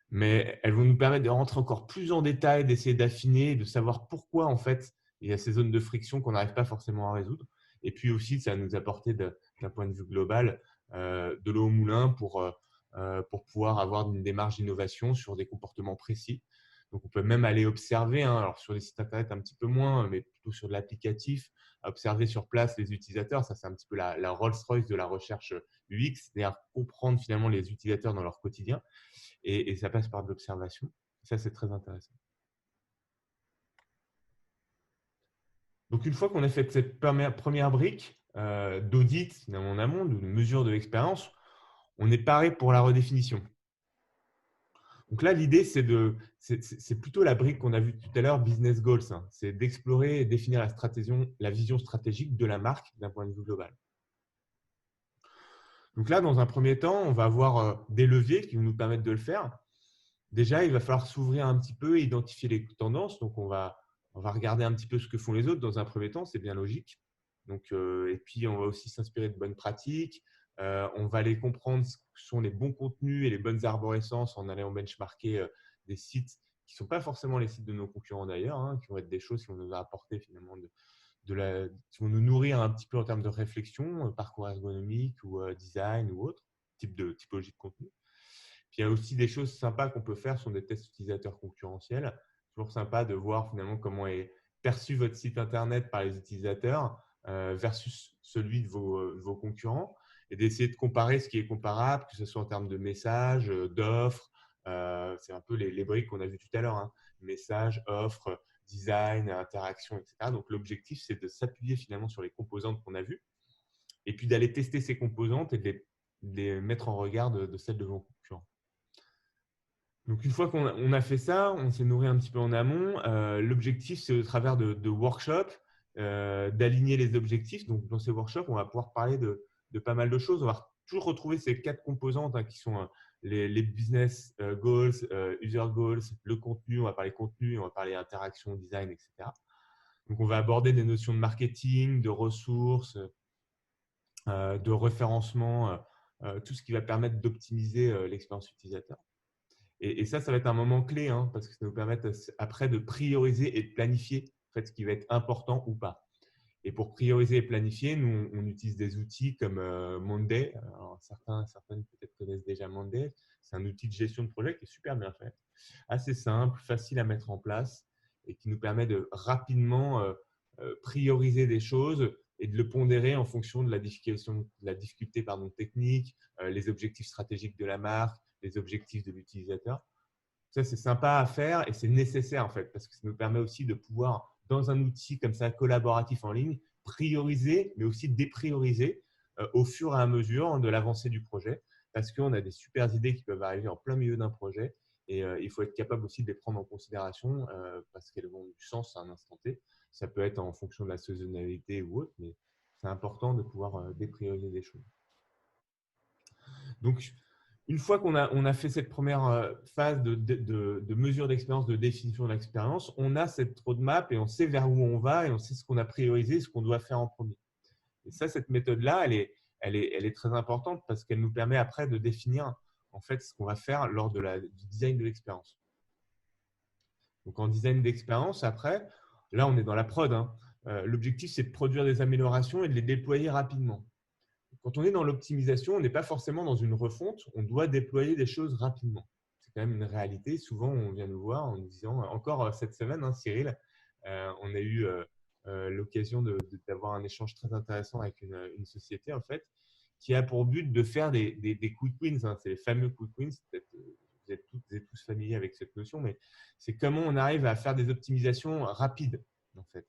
[SPEAKER 2] Mais elles vont nous permettre de rentrer encore plus en détail, d'essayer d'affiner, de savoir pourquoi en fait, il y a ces zones de friction qu'on n'arrive pas forcément à résoudre. Et puis aussi, ça va nous apporter d'un point de vue global de l'eau au moulin pour pouvoir avoir une démarche d'innovation sur des comportements précis. Donc, on peut même aller observer, alors sur les sites internet un petit peu moins, mais plutôt sur de l'applicatif, observer sur place les utilisateurs. Ça, c'est un petit peu la Rolls-Royce de la recherche UX, c'est-à-dire comprendre finalement les utilisateurs dans leur quotidien. Et ça passe par de l'observation. Ça, c'est très intéressant. Donc, une fois qu'on a fait cette première brique d'audit finalement en amont, de mesure de l'expérience, on est paré pour la redéfinition. Donc là, l'idée, c'est plutôt la brique qu'on a vue tout à l'heure, business goals. C'est d'explorer et définir la vision stratégique de la marque d'un point de vue global. Donc là, dans un premier temps, on va avoir des leviers qui vont nous permettre de le faire. Déjà, il va falloir s'ouvrir un petit peu et identifier les tendances. Donc, on va regarder un petit peu ce que font les autres dans un premier temps, c'est bien logique. Donc, et puis, on va aussi s'inspirer de bonnes pratiques. On va aller comprendre ce que sont les bons contenus et les bonnes arborescences en allant benchmarker des sites qui ne sont pas forcément les sites de nos concurrents d'ailleurs, qui vont être des choses qui vont nous apporter finalement qui vont nous nourrir un petit peu en termes de réflexion, parcours ergonomique ou design ou autre typologie de contenu. Puis, il y a aussi des choses sympas qu'on peut faire sur des tests utilisateurs concurrentiels. Toujours sympa de voir finalement comment est perçu votre site internet par les utilisateurs versus celui de vos concurrents et d'essayer de comparer ce qui est comparable, que ce soit en termes de messages, d'offres. C'est un peu les briques qu'on a vues tout à l'heure. Messages, offres, design, interaction, etc. Donc, l'objectif, c'est de s'appuyer finalement sur les composantes qu'on a vues et puis d'aller tester ces composantes et de les mettre en regard de celles de vos concurrents. Donc, une fois qu'on a fait ça, on s'est nourri un petit peu en amont. L'objectif, c'est au travers de workshops, d'aligner les objectifs. Donc, dans ces workshops, on va pouvoir parler de pas mal de choses. On va toujours retrouver ces 4 composantes qui sont les business goals, user goals, le contenu. On va parler contenu, on va parler interaction, design, etc. Donc, on va aborder des notions de marketing, de ressources, de référencement, tout ce qui va permettre d'optimiser l'expérience utilisateur. Et ça va être un moment clé parce que ça nous permet après de prioriser et de planifier en fait, ce qui va être important ou pas. Et pour prioriser et planifier, nous, on utilise des outils comme Monday. Alors, certaines peut-être connaissent déjà Monday. C'est un outil de gestion de projet qui est super bien fait, assez simple, facile à mettre en place et qui nous permet de rapidement prioriser des choses et de le pondérer en fonction de la difficulté technique, les objectifs stratégiques de la marque, les objectifs de l'utilisateur. Ça, c'est sympa à faire et c'est nécessaire en fait parce que ça nous permet aussi de pouvoir, dans un outil comme ça collaboratif en ligne, prioriser mais aussi déprioriser au fur et à mesure de l'avancée du projet parce qu'on a des super idées qui peuvent arriver en plein milieu d'un projet et il faut être capable aussi de les prendre en considération parce qu'elles ont du sens à un instant T. Ça peut être en fonction de la saisonnalité ou autre, mais c'est important de pouvoir déprioriser des choses. Donc, une fois qu'on a fait cette première phase de mesure d'expérience, de définition de l'expérience, on a cette roadmap et on sait vers où on va et on sait ce qu'on a priorisé, ce qu'on doit faire en premier. Et ça, cette méthode-là, elle est très importante parce qu'elle nous permet après de définir en fait ce qu'on va faire lors du design de l'expérience. Donc, en design d'expérience, après, là, on est dans la prod. L'objectif, c'est de produire des améliorations et de les déployer rapidement. Quand on est dans l'optimisation, on n'est pas forcément dans une refonte, on doit déployer des choses rapidement. C'est quand même une réalité. Souvent, on vient nous voir en nous disant, encore cette semaine, Cyril, on a eu l'occasion d'avoir un échange très intéressant avec une société en fait, qui a pour but de faire des quick wins. C'est les fameux quick wins. Peut-être vous êtes toutes et tous familiers avec cette notion, mais c'est comment on arrive à faire des optimisations rapides en fait.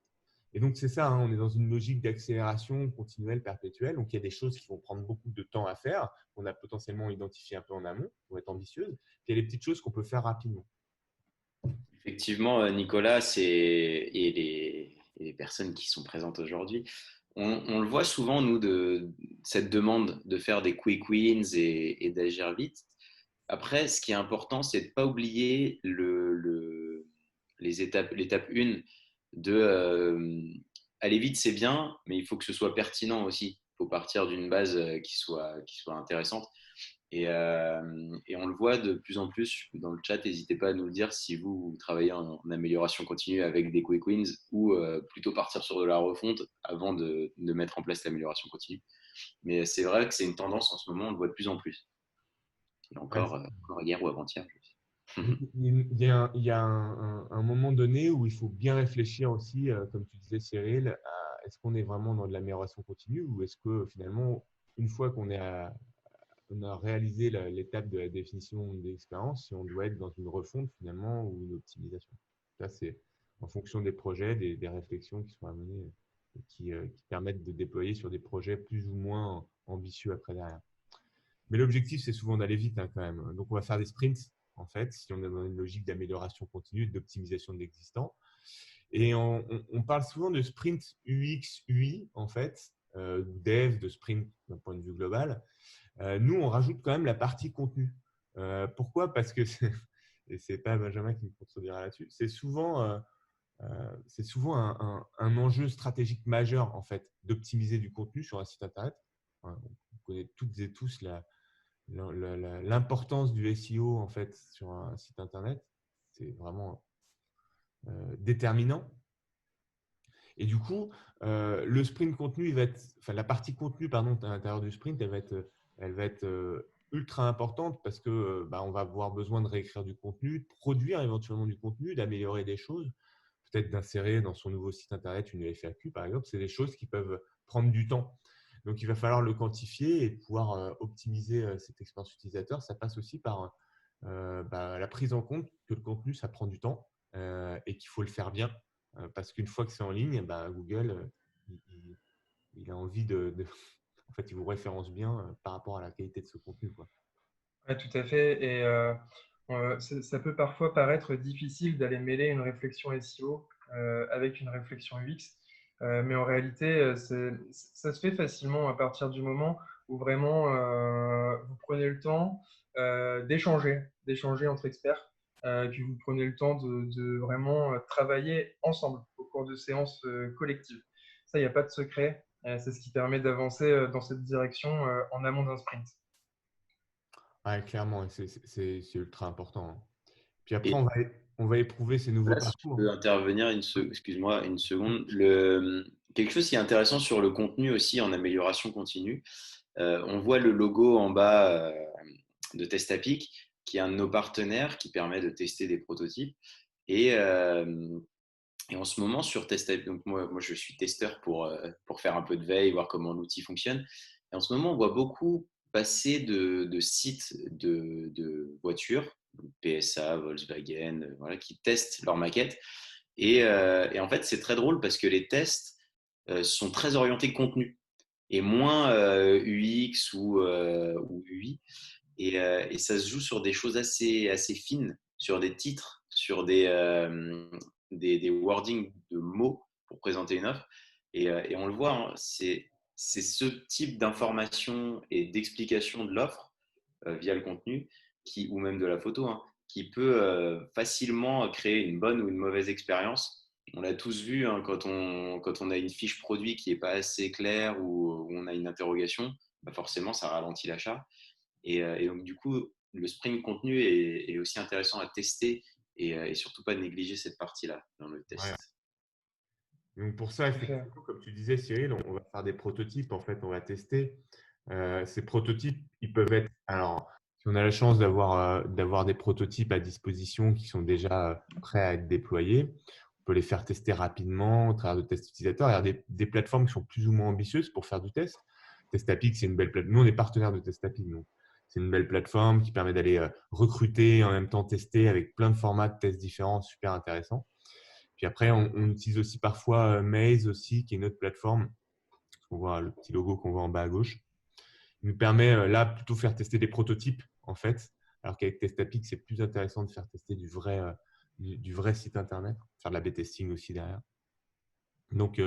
[SPEAKER 2] Et donc, c'est ça, hein, on est dans une logique d'accélération continuelle, perpétuelle. Donc, il y a des choses qui vont prendre beaucoup de temps à faire, qu'on a potentiellement identifié un peu en amont, qui vont être ambitieuses. Puis, il y a des petites choses qu'on peut faire rapidement.
[SPEAKER 1] Effectivement, Nicolas et les personnes qui sont présentes aujourd'hui, on le voit souvent, nous, de cette demande de faire des quick wins et d'agir vite. Après, ce qui est important, c'est de ne pas oublier l'étape 1 de aller vite, c'est bien, mais il faut que ce soit pertinent aussi. Il faut partir d'une base qui soit intéressante. Et on le voit de plus en plus dans le chat. N'hésitez pas à nous le dire si vous travaillez en amélioration continue avec des quick wins ou plutôt partir sur de la refonte avant de mettre en place l'amélioration continue. Mais c'est vrai que c'est une tendance en ce moment, on le voit de plus en plus. Et encore hier ou avant-hier.
[SPEAKER 2] Il y a un moment donné où il faut bien réfléchir aussi, comme tu disais Cyril, à est-ce qu'on est vraiment dans de l'amélioration continue ou est-ce que finalement, une fois qu'on a réalisé l'étape de la définition d'expérience, si on doit être dans une refonte finalement ou une optimisation. Ça, c'est en fonction des projets, des réflexions qui sont amenées et qui permettent de déployer sur des projets plus ou moins ambitieux après derrière. Mais l'objectif, c'est souvent d'aller vite quand même. Donc, on va faire des sprints, en fait, si on est dans une logique d'amélioration continue, d'optimisation de l'existant. Et on parle souvent de sprint UX, UI, en fait, dev, de sprint d'un point de vue global. Nous, on rajoute quand même la partie contenu. Pourquoi ? Parce que, et ce n'est pas Benjamin qui me contredira là-dessus, c'est souvent un enjeu stratégique majeur, en fait, d'optimiser du contenu sur un site Internet. On connaît toutes et tous l'importance du SEO en fait sur un site internet, c'est vraiment déterminant. Et du coup, le sprint contenu, la partie contenu à l'intérieur du sprint, elle va être ultra importante parce que on va avoir besoin de réécrire du contenu, de produire éventuellement du contenu, d'améliorer des choses, peut-être d'insérer dans son nouveau site internet une FAQ par exemple. C'est des choses qui peuvent prendre du temps. Donc, il va falloir le quantifier et pouvoir optimiser cette expérience utilisateur. Ça passe aussi par la prise en compte que le contenu, ça prend du temps et qu'il faut le faire bien. Parce qu'une fois que c'est en ligne, Google, il a envie en fait, il vous référence bien par rapport à la qualité de ce contenu, quoi.
[SPEAKER 3] Ouais, tout à fait. Et ça peut parfois paraître difficile d'aller mêler une réflexion SEO avec une réflexion UX. Mais en réalité, ça se fait facilement à partir du moment où vraiment vous prenez le temps d'échanger entre experts, que vous prenez le temps de vraiment travailler ensemble au cours de séances collectives. Ça, il n'y a pas de secret. C'est ce qui permet d'avancer dans cette direction en amont d'un sprint.
[SPEAKER 2] Ouais, clairement, c'est ultra important, hein. Puis après,
[SPEAKER 1] Et
[SPEAKER 2] on va éprouver ces nouveaux
[SPEAKER 1] là, si je
[SPEAKER 2] parcours.
[SPEAKER 1] peux intervenir excuse-moi une seconde. Quelque chose qui est intéressant sur le contenu aussi en amélioration continue, on voit le logo en bas de Testapic, qui est un de nos partenaires qui permet de tester des prototypes. Et en ce moment, sur Testapic, donc moi, je suis testeur pour faire un peu de veille, voir comment l'outil fonctionne. Et en ce moment, on voit beaucoup passer de sites de voitures, PSA, Volkswagen, voilà, qui testent leur maquette. Et en fait, c'est très drôle parce que les tests sont très orientés contenu et moins UX ou UI. Et ça se joue sur des choses assez fines, sur des titres, sur des wordings de mots pour présenter une offre. Et on le voit, hein, c'est ce type d'information et d'explication de l'offre via le contenu ou même de la photo, hein, qui peut facilement créer une bonne ou une mauvaise expérience. On l'a tous vu, hein, quand on a une fiche produit qui n'est pas assez claire ou on a une interrogation, forcément ça ralentit l'achat. Et donc du coup, le sprint contenu est aussi intéressant à tester et surtout pas négliger cette partie-là dans le test.
[SPEAKER 2] Ouais. Donc pour ça, effectivement, comme tu disais, Cyril, on va faire des prototypes. En fait, on va tester. Ces prototypes, ils peuvent être… Alors, si on a la chance d'avoir des prototypes à disposition qui sont déjà prêts à être déployés, on peut les faire tester rapidement au travers de tests utilisateurs. Il y a des plateformes qui sont plus ou moins ambitieuses pour faire du test. Testapic, c'est une belle plateforme. Nous, on est partenaire de Testapic. Donc, c'est une belle plateforme qui permet d'aller recruter, en même temps tester avec plein de formats de tests différents, super intéressant. Puis après, on utilise aussi parfois Maze aussi, qui est notre plateforme. On voit le petit logo qu'on voit en bas à gauche. Il nous permet là plutôt de faire tester des prototypes en fait, alors qu'avec Testapic, c'est plus intéressant de faire tester du vrai site internet, faire de la B-testing aussi derrière. Donc,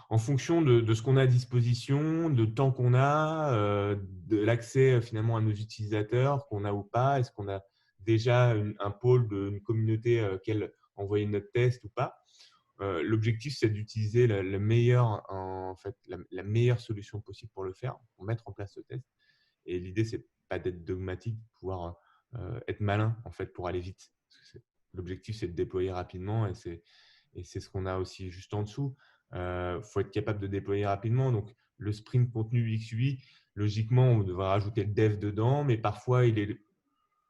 [SPEAKER 2] en fonction de ce qu'on a à disposition, de temps qu'on a, de l'accès finalement à nos utilisateurs, qu'on a ou pas, est-ce qu'on a déjà un pôle d'une communauté auquel envoyer notre test ou pas. L'objectif, c'est d'utiliser la meilleure solution possible pour le faire, pour mettre en place ce test. Et l'idée, c'est pas d'être dogmatique, de pouvoir être malin en fait pour aller vite. L'objectif, c'est de déployer rapidement et c'est ce qu'on a aussi juste en dessous. Faut être capable de déployer rapidement. Donc, le sprint contenu UX/UI, logiquement, on devrait rajouter le dev dedans, mais parfois,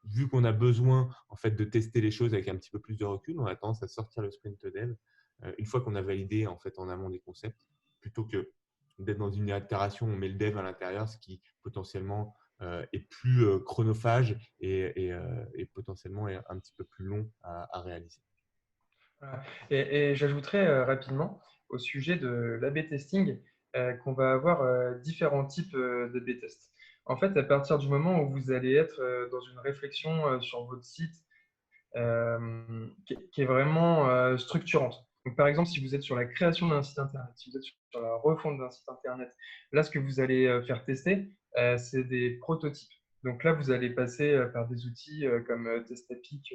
[SPEAKER 2] vu qu'on a besoin en fait de tester les choses avec un petit peu plus de recul, on a tendance à sortir le sprint dev une fois qu'on a validé en fait en amont des concepts, plutôt que d'être dans une itération, on met le dev à l'intérieur, ce qui potentiellement est plus chronophage et potentiellement est un petit peu plus long à réaliser.
[SPEAKER 3] Voilà. Et j'ajouterais rapidement au sujet de l'A/B testing qu'on va avoir différents types d'A/B tests. En fait, à partir du moment où vous allez être dans une réflexion sur votre site qui est vraiment structurante. Donc, par exemple, si vous êtes sur la création d'un site internet, si vous êtes sur la refonte d'un site internet, là, ce que vous allez faire tester, c'est des prototypes. Donc là, vous allez passer par des outils comme Testapic,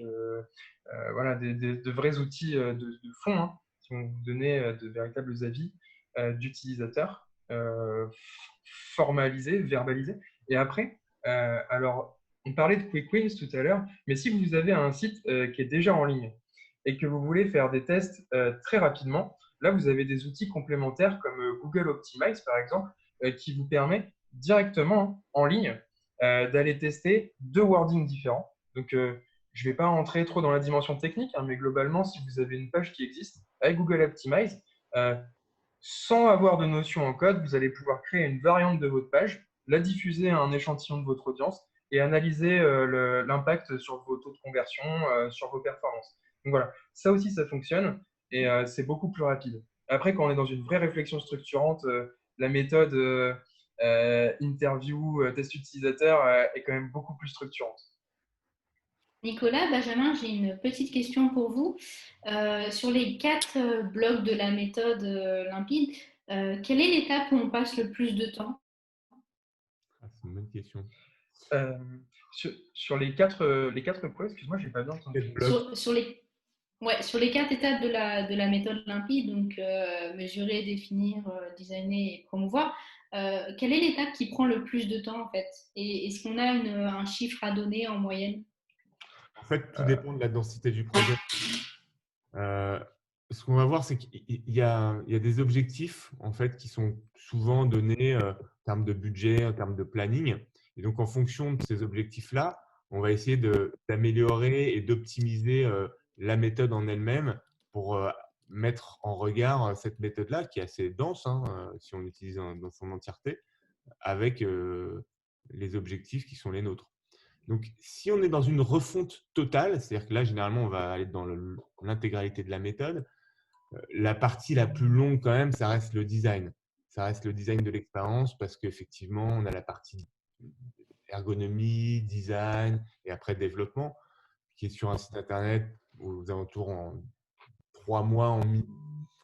[SPEAKER 3] voilà, de vrais outils de fond hein, qui vont vous donner de véritables avis d'utilisateurs formalisés, verbalisés. Et après, alors, on parlait de Quick Wins tout à l'heure, mais si vous avez un site qui est déjà en ligne et que vous voulez faire des tests très rapidement, là, vous avez des outils complémentaires comme Google Optimize, par exemple, qui vous permet directement en ligne d'aller tester deux wordings différents. Donc, je ne vais pas rentrer trop dans la dimension technique, hein, mais globalement, si vous avez une page qui existe avec Google Optimize, sans avoir de notion en code, vous allez pouvoir créer une variante de votre page, la diffuser à un échantillon de votre audience et analyser l'impact sur vos taux de conversion, sur vos performances. Donc voilà, ça aussi, ça fonctionne et c'est beaucoup plus rapide. Après, quand on est dans une vraie réflexion structurante, la méthode interview, test utilisateur est quand même beaucoup plus structurante.
[SPEAKER 4] Nicolas, Benjamin, j'ai une petite question pour vous. Sur les 4 blocs de la méthode limpide, quelle est l'étape où on passe le plus de temps?
[SPEAKER 2] C'est une bonne question.
[SPEAKER 3] Sur les quatre points, excuse-moi, je n'ai pas bien entendu.
[SPEAKER 4] Sur les 4 étapes de la méthode limpide, donc mesurer, définir, designer et promouvoir, quelle est l'étape qui prend le plus de temps en fait? Et est-ce qu'on a un chiffre à donner en moyenne?
[SPEAKER 2] En fait, tout dépend de la densité du projet. Ce qu'on va voir, c'est qu'il y a des objectifs en fait, qui sont souvent donnés en termes de budget, en termes de planning. Et donc, en fonction de ces objectifs-là, on va essayer d'améliorer et d'optimiser la méthode en elle-même pour mettre en regard cette méthode-là, qui est assez dense, hein, si on l'utilise dans son entièreté, avec les objectifs qui sont les nôtres. Donc, si on est dans une refonte totale, c'est-à-dire que là, généralement, on va aller dans l'intégralité de la méthode, la partie la plus longue quand même, ça reste le design. Ça reste le design de l'expérience parce qu'effectivement, on a la partie ergonomie, design et après développement qui est sur un site internet aux alentours en 3 mois en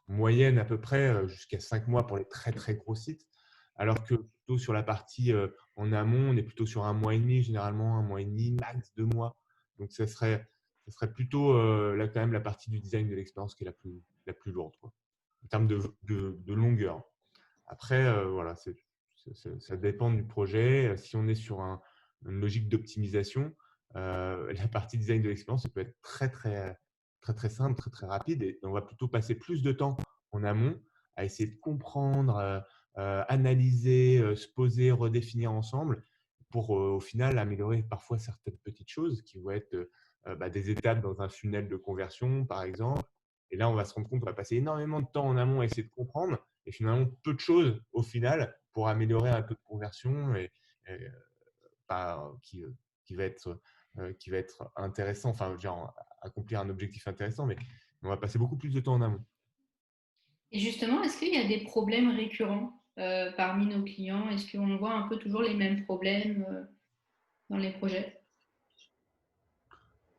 [SPEAKER 2] moyenne à peu près, jusqu'à 5 mois pour les très très gros sites. Alors que plutôt sur la partie en amont, on est plutôt sur 1 mois et demi, généralement 1 mois et demi, max 2 mois. Donc ça serait plutôt là quand même la partie du design de l'expérience qui est la plus lourde quoi, en termes de longueur. Après, voilà, ça dépend du projet. Si on est sur une logique d'optimisation, la partie design de l'expérience, ça peut être très, très, très, très simple, très, très rapide. Et on va plutôt passer plus de temps en amont à essayer de comprendre, analyser, se poser, redéfinir ensemble pour au final améliorer parfois certaines petites choses qui vont être des étapes dans un funnel de conversion, par exemple. Et là, on va se rendre compte qu'on va passer énormément de temps en amont à essayer de comprendre et finalement peu de choses au final pour améliorer un peu de conversion et qui va être intéressant, enfin, genre accomplir un objectif intéressant, mais On va passer beaucoup plus de temps en amont.
[SPEAKER 4] Et justement, est-ce qu'il y a des problèmes récurrents parmi nos clients? Est-ce qu'on voit un peu toujours les mêmes problèmes dans les projets?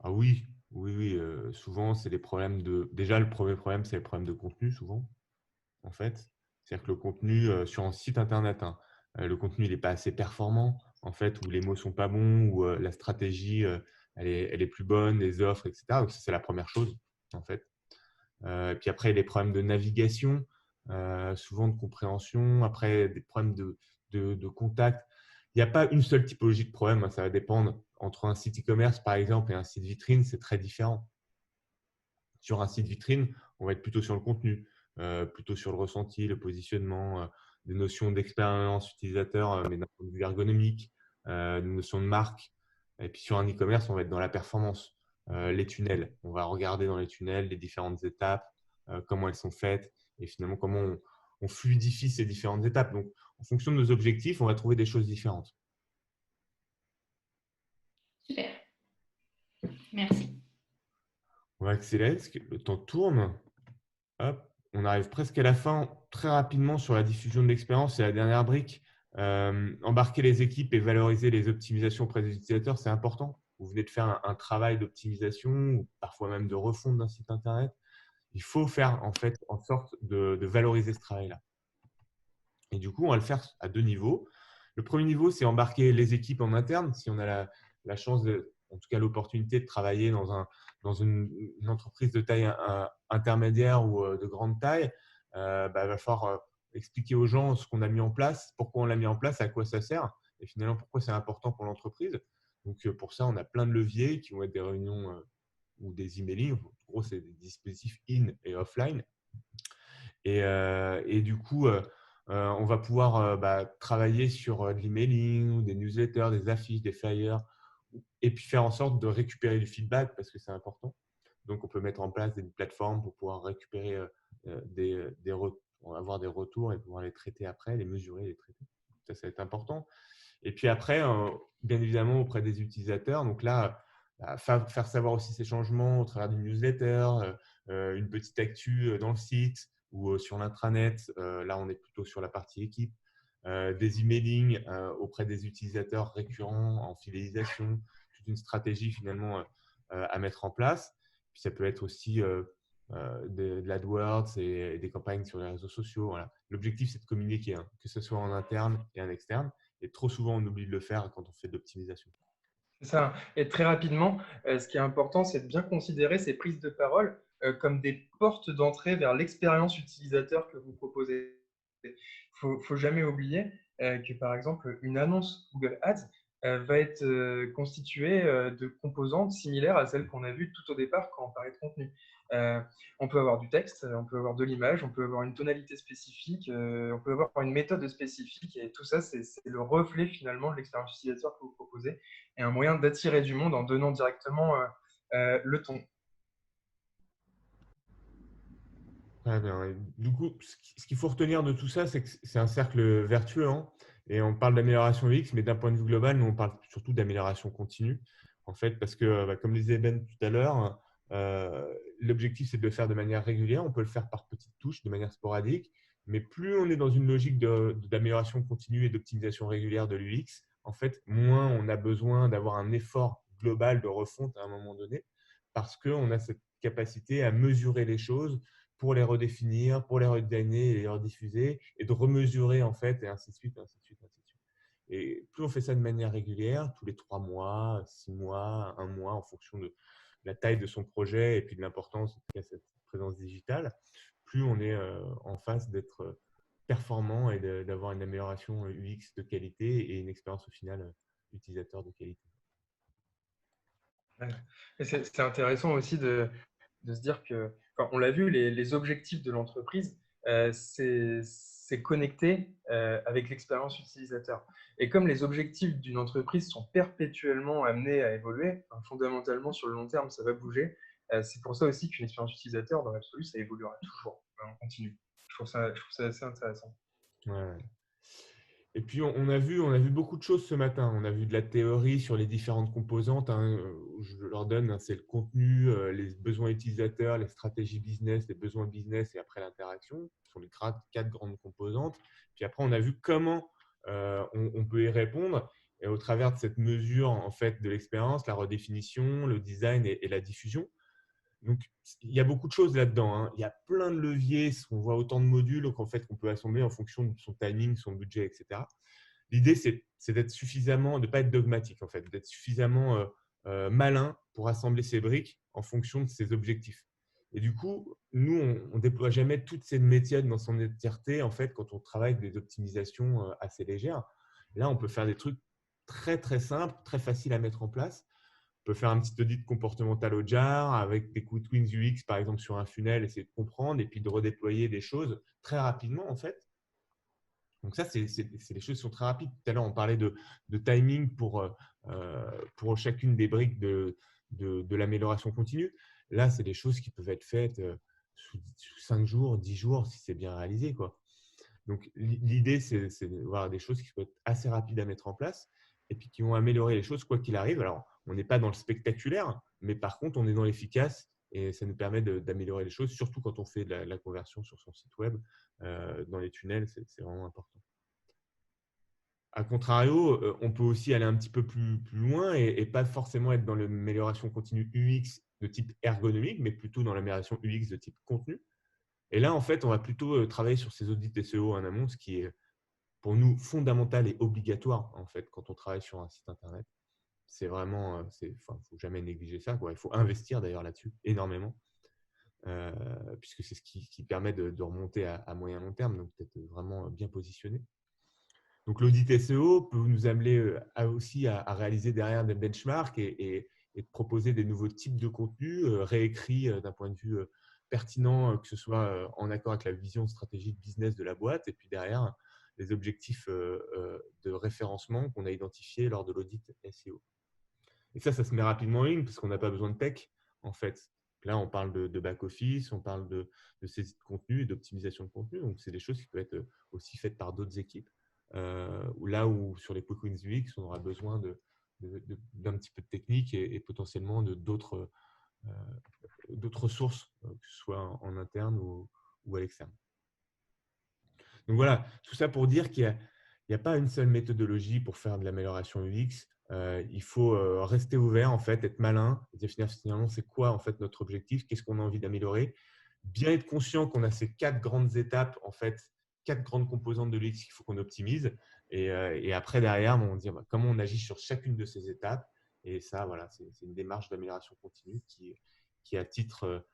[SPEAKER 2] Ah oui, oui, oui. Souvent, c'est des problèmes de… Déjà, le premier problème, c'est le problème de contenu, souvent, en fait. C'est-à-dire que le contenu sur un site internet, hein, le contenu il n'est pas assez performant, en fait, ou les mots sont pas bons, ou la stratégie elle est plus bonne, les offres, etc. Donc, ça, c'est la première chose, en fait. Et puis après, les problèmes de navigation, souvent de compréhension. Après, des problèmes de contact. Il n'y a pas une seule typologie de problème, hein, ça va dépendre. Entre un site e-commerce, par exemple, et un site vitrine, c'est très différent. Sur un site vitrine, on va être plutôt sur le contenu, plutôt sur le ressenti, le positionnement, des notions d'expérience utilisateur, mais d'un point de vue ergonomique, des notions de marque. Et puis sur un e-commerce, on va être dans la performance, les tunnels. On va regarder dans les tunnels les différentes étapes, comment elles sont faites et finalement comment on fluidifie ces différentes étapes. Donc, en fonction de nos objectifs, on va trouver des choses différentes.
[SPEAKER 4] Super, merci.
[SPEAKER 2] On va accélérer parce que le temps tourne. Hop, on arrive presque à la fin. Très rapidement sur la diffusion de l'expérience, c'est la dernière brique. Embarquer les équipes et valoriser les optimisations auprès des utilisateurs, c'est important. Vous venez de faire un travail d'optimisation ou parfois même de refonte d'un site internet. Il faut faire en fait en sorte de valoriser ce travail-là. Et du coup, on va le faire à deux niveaux. Le premier niveau, c'est embarquer les équipes en interne. Si on a la chance, en tout cas l'opportunité de travailler dans une entreprise de taille intermédiaire ou de grande taille, il va falloir expliquer aux gens ce qu'on a mis en place, pourquoi on l'a mis en place, à quoi ça sert et finalement pourquoi c'est important pour l'entreprise. Donc pour ça, on a plein de leviers qui vont être des réunions ou des emailing. En gros, c'est des dispositifs in et offline. Et du coup, on va pouvoir travailler sur de l'emailing, des newsletters, des affiches, des flyers, et puis faire en sorte de récupérer du feedback parce que c'est important. Donc, on peut mettre en place des plateformes pour pouvoir récupérer avoir des retours et pouvoir les traiter après, les mesurer, les traiter. Ça va être important. Et puis après, bien évidemment, auprès des utilisateurs. Donc là, faire savoir aussi ces changements au travers d'une newsletter, une petite actu dans le site ou sur l'intranet. Là, on est plutôt sur la partie équipe. Des emailing auprès des utilisateurs récurrents en fidélisation, toute une stratégie finalement à mettre en place. Puis ça peut être aussi de l'AdWords et des campagnes sur les réseaux sociaux. Voilà. L'objectif, c'est de communiquer, hein, que ce soit en interne et en externe. Et trop souvent, on oublie de le faire quand on fait de l'optimisation.
[SPEAKER 3] C'est ça. Et très rapidement, ce qui est important, c'est de bien considérer ces prises de parole comme des portes d'entrée vers l'expérience utilisateur que vous proposez. Il ne faut jamais oublier que, par exemple, une annonce Google Ads va être constituée de composantes similaires à celles qu'on a vues tout au départ quand on parlait de contenu. On peut avoir du texte, on peut avoir de l'image, on peut avoir une tonalité spécifique, on peut avoir une méthode spécifique, et tout ça, c'est le reflet finalement de l'expérience utilisateur que vous proposez et un moyen d'attirer du monde en donnant directement le ton.
[SPEAKER 2] Très bien. Et du coup, ce qu'il faut retenir de tout ça, c'est que c'est un cercle vertueux, hein, et on parle d'amélioration UX, mais d'un point de vue global, nous, on parle surtout d'amélioration continue, en fait, parce que, comme le disait Ben tout à l'heure, l'objectif, c'est de le faire de manière régulière. On peut le faire par petites touches, de manière sporadique, mais plus on est dans une logique d'amélioration continue et d'optimisation régulière de l'UX, en fait, moins on a besoin d'avoir un effort global de refonte à un moment donné, parce qu'on a cette capacité à mesurer les choses pour les redéfinir, pour les redéfinir et les rediffuser, et de remesurer en fait, et ainsi de suite, ainsi de suite, ainsi de suite. Et plus on fait ça de manière régulière, tous les 3 mois, 6 mois, 1 mois, en fonction de la taille de son projet et puis de l'importance de cette présence digitale, plus on est en face d'être performant et d'avoir une amélioration UX de qualité et une expérience au final utilisateur de qualité.
[SPEAKER 3] Et c'est intéressant aussi de se dire que, enfin, on l'a vu, les objectifs de l'entreprise, c'est connecté avec l'expérience utilisateur. Et comme les objectifs d'une entreprise sont perpétuellement amenés à évoluer, enfin, fondamentalement sur le long terme, ça va bouger. C'est pour ça aussi qu'une expérience utilisateur, dans l'absolu, ça évoluera toujours en continu. Je trouve ça assez intéressant.
[SPEAKER 2] Ouais. Et puis, on a vu beaucoup de choses ce matin. On a vu de la théorie sur les différentes composantes. Je leur donne, c'est le contenu, les besoins utilisateurs, les stratégies business, les besoins business et après l'interaction. Ce sont les quatre grandes composantes. Puis après, on a vu comment on peut y répondre. Et au travers de cette mesure en fait, de l'expérience, la redéfinition, le design et la diffusion. Donc, il y a beaucoup de choses là-dedans. Il y a plein de leviers. On voit autant de modules qu'en fait, qu'on peut assembler en fonction de son timing, son budget, etc. L'idée, c'est d'être suffisamment, de ne pas être dogmatique, en fait, d'être suffisamment malin pour assembler ces briques en fonction de ses objectifs. Et du coup, nous, on ne déploie jamais toutes ces méthodes dans son entièreté, en fait, quand on travaille avec des optimisations assez légères. Là, on peut faire des trucs très, très simples, très faciles à mettre en place. On peut faire un petit audit comportemental au jar avec des quick wins UX, par exemple, sur un funnel, essayer de comprendre et puis de redéployer des choses très rapidement, en fait. Donc ça, c'est les choses qui sont très rapides. Tout à l'heure, on parlait de timing pour chacune des briques de l'amélioration continue. Là, c'est des choses qui peuvent être faites sous 5 jours, 10 jours, si c'est bien réalisé, quoi. Donc, l'idée, c'est d'avoir des choses qui peuvent être assez rapides à mettre en place et puis qui vont améliorer les choses quoi qu'il arrive. Alors, on n'est pas dans le spectaculaire, mais par contre, on est dans l'efficace et ça nous permet d'améliorer les choses, surtout quand on fait de la conversion sur son site web. Dans les tunnels, c'est vraiment important. A contrario, on peut aussi aller un petit peu plus loin et pas forcément être dans l'amélioration continue UX de type ergonomique, mais plutôt dans l'amélioration UX de type contenu. Et là, en fait, on va plutôt travailler sur ces audits SEO en amont, ce qui est pour nous fondamental et obligatoire en fait quand on travaille sur un site internet. C'est vraiment, faut jamais négliger ça, quoi. Il faut investir d'ailleurs là-dessus énormément, puisque c'est ce qui permet de remonter à moyen long terme, donc d'être vraiment bien positionné. Donc l'audit SEO peut nous amener aussi à réaliser derrière des benchmarks et de proposer des nouveaux types de contenus réécrits d'un point de vue pertinent, que ce soit en accord avec la vision stratégique business de la boîte et puis derrière les objectifs de référencement qu'on a identifiés lors de l'audit SEO. Et ça se met rapidement en ligne parce qu'on n'a pas besoin de tech en fait. Là, on parle de back-office, on parle de saisie de contenu et d'optimisation de contenu. Donc, c'est des choses qui peuvent être aussi faites par d'autres équipes. Là où sur les quick wins UX, on aura besoin d'un petit peu de technique et potentiellement d'autres ressources, que ce soit en interne ou à l'externe. Donc voilà, tout ça pour dire qu'il n'y a pas une seule méthodologie pour faire de l'amélioration UX. Il faut rester ouvert, en fait, être malin, définir finalement c'est quoi en fait notre objectif, qu'est-ce qu'on a envie d'améliorer. Bien être conscient qu'on a ces 4 grandes étapes, en fait, 4 grandes composantes de l'UX qu'il faut qu'on optimise. Et après, derrière, on dit comment on agit sur chacune de ces étapes. Et ça, voilà, c'est une démarche d'amélioration continue qui à titre,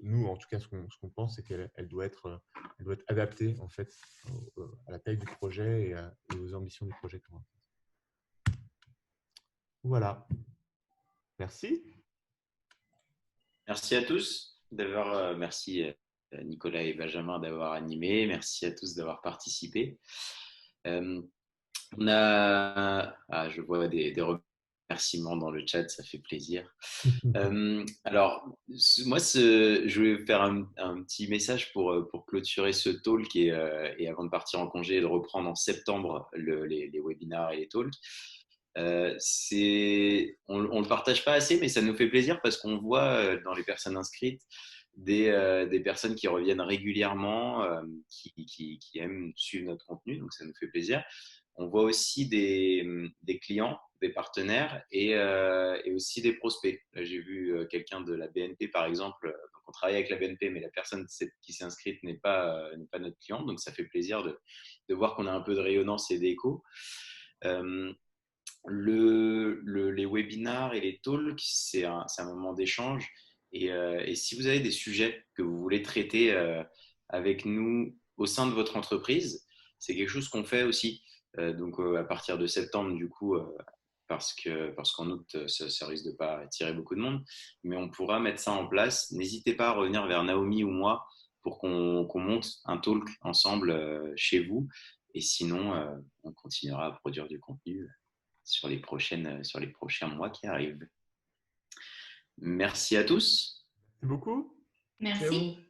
[SPEAKER 2] nous, en tout cas, ce qu'on pense, c'est qu'elle doit être adaptée en fait, à la taille du projet et aux ambitions du projet. Voilà. Merci.
[SPEAKER 1] Merci à tous d'avoir, merci Nicolas et Benjamin d'avoir animé, merci à tous d'avoir participé. On a, je vois des remerciements dans le chat, ça fait plaisir. Alors, moi, je vais faire un petit message pour clôturer ce talk et avant de partir en congé et de reprendre en septembre les webinars et les talks. On ne le partage pas assez, mais ça nous fait plaisir parce qu'on voit dans les personnes inscrites des personnes qui reviennent régulièrement, qui aiment suivre notre contenu, donc ça nous fait plaisir. On voit aussi des clients, des partenaires et aussi des prospects. Là, j'ai vu quelqu'un de la BNP, par exemple. Donc, on travaille avec la BNP, mais la personne qui s'est inscrite n'est pas notre client. Donc, ça fait plaisir de voir qu'on a un peu de rayonnance et d'écho. Les webinars et les talks, c'est un moment d'échange. Et si vous avez des sujets que vous voulez traiter avec nous au sein de votre entreprise, c'est quelque chose qu'on fait aussi. Donc, à partir de septembre, du coup, parce qu'en août, ça risque de ne pas attirer beaucoup de monde, mais on pourra mettre ça en place. N'hésitez pas à revenir vers Naomi ou moi pour qu'on monte un talk ensemble chez vous. Et sinon, on continuera à produire du contenu sur les prochains mois qui arrivent. Merci à tous.
[SPEAKER 2] Merci beaucoup.
[SPEAKER 4] Merci.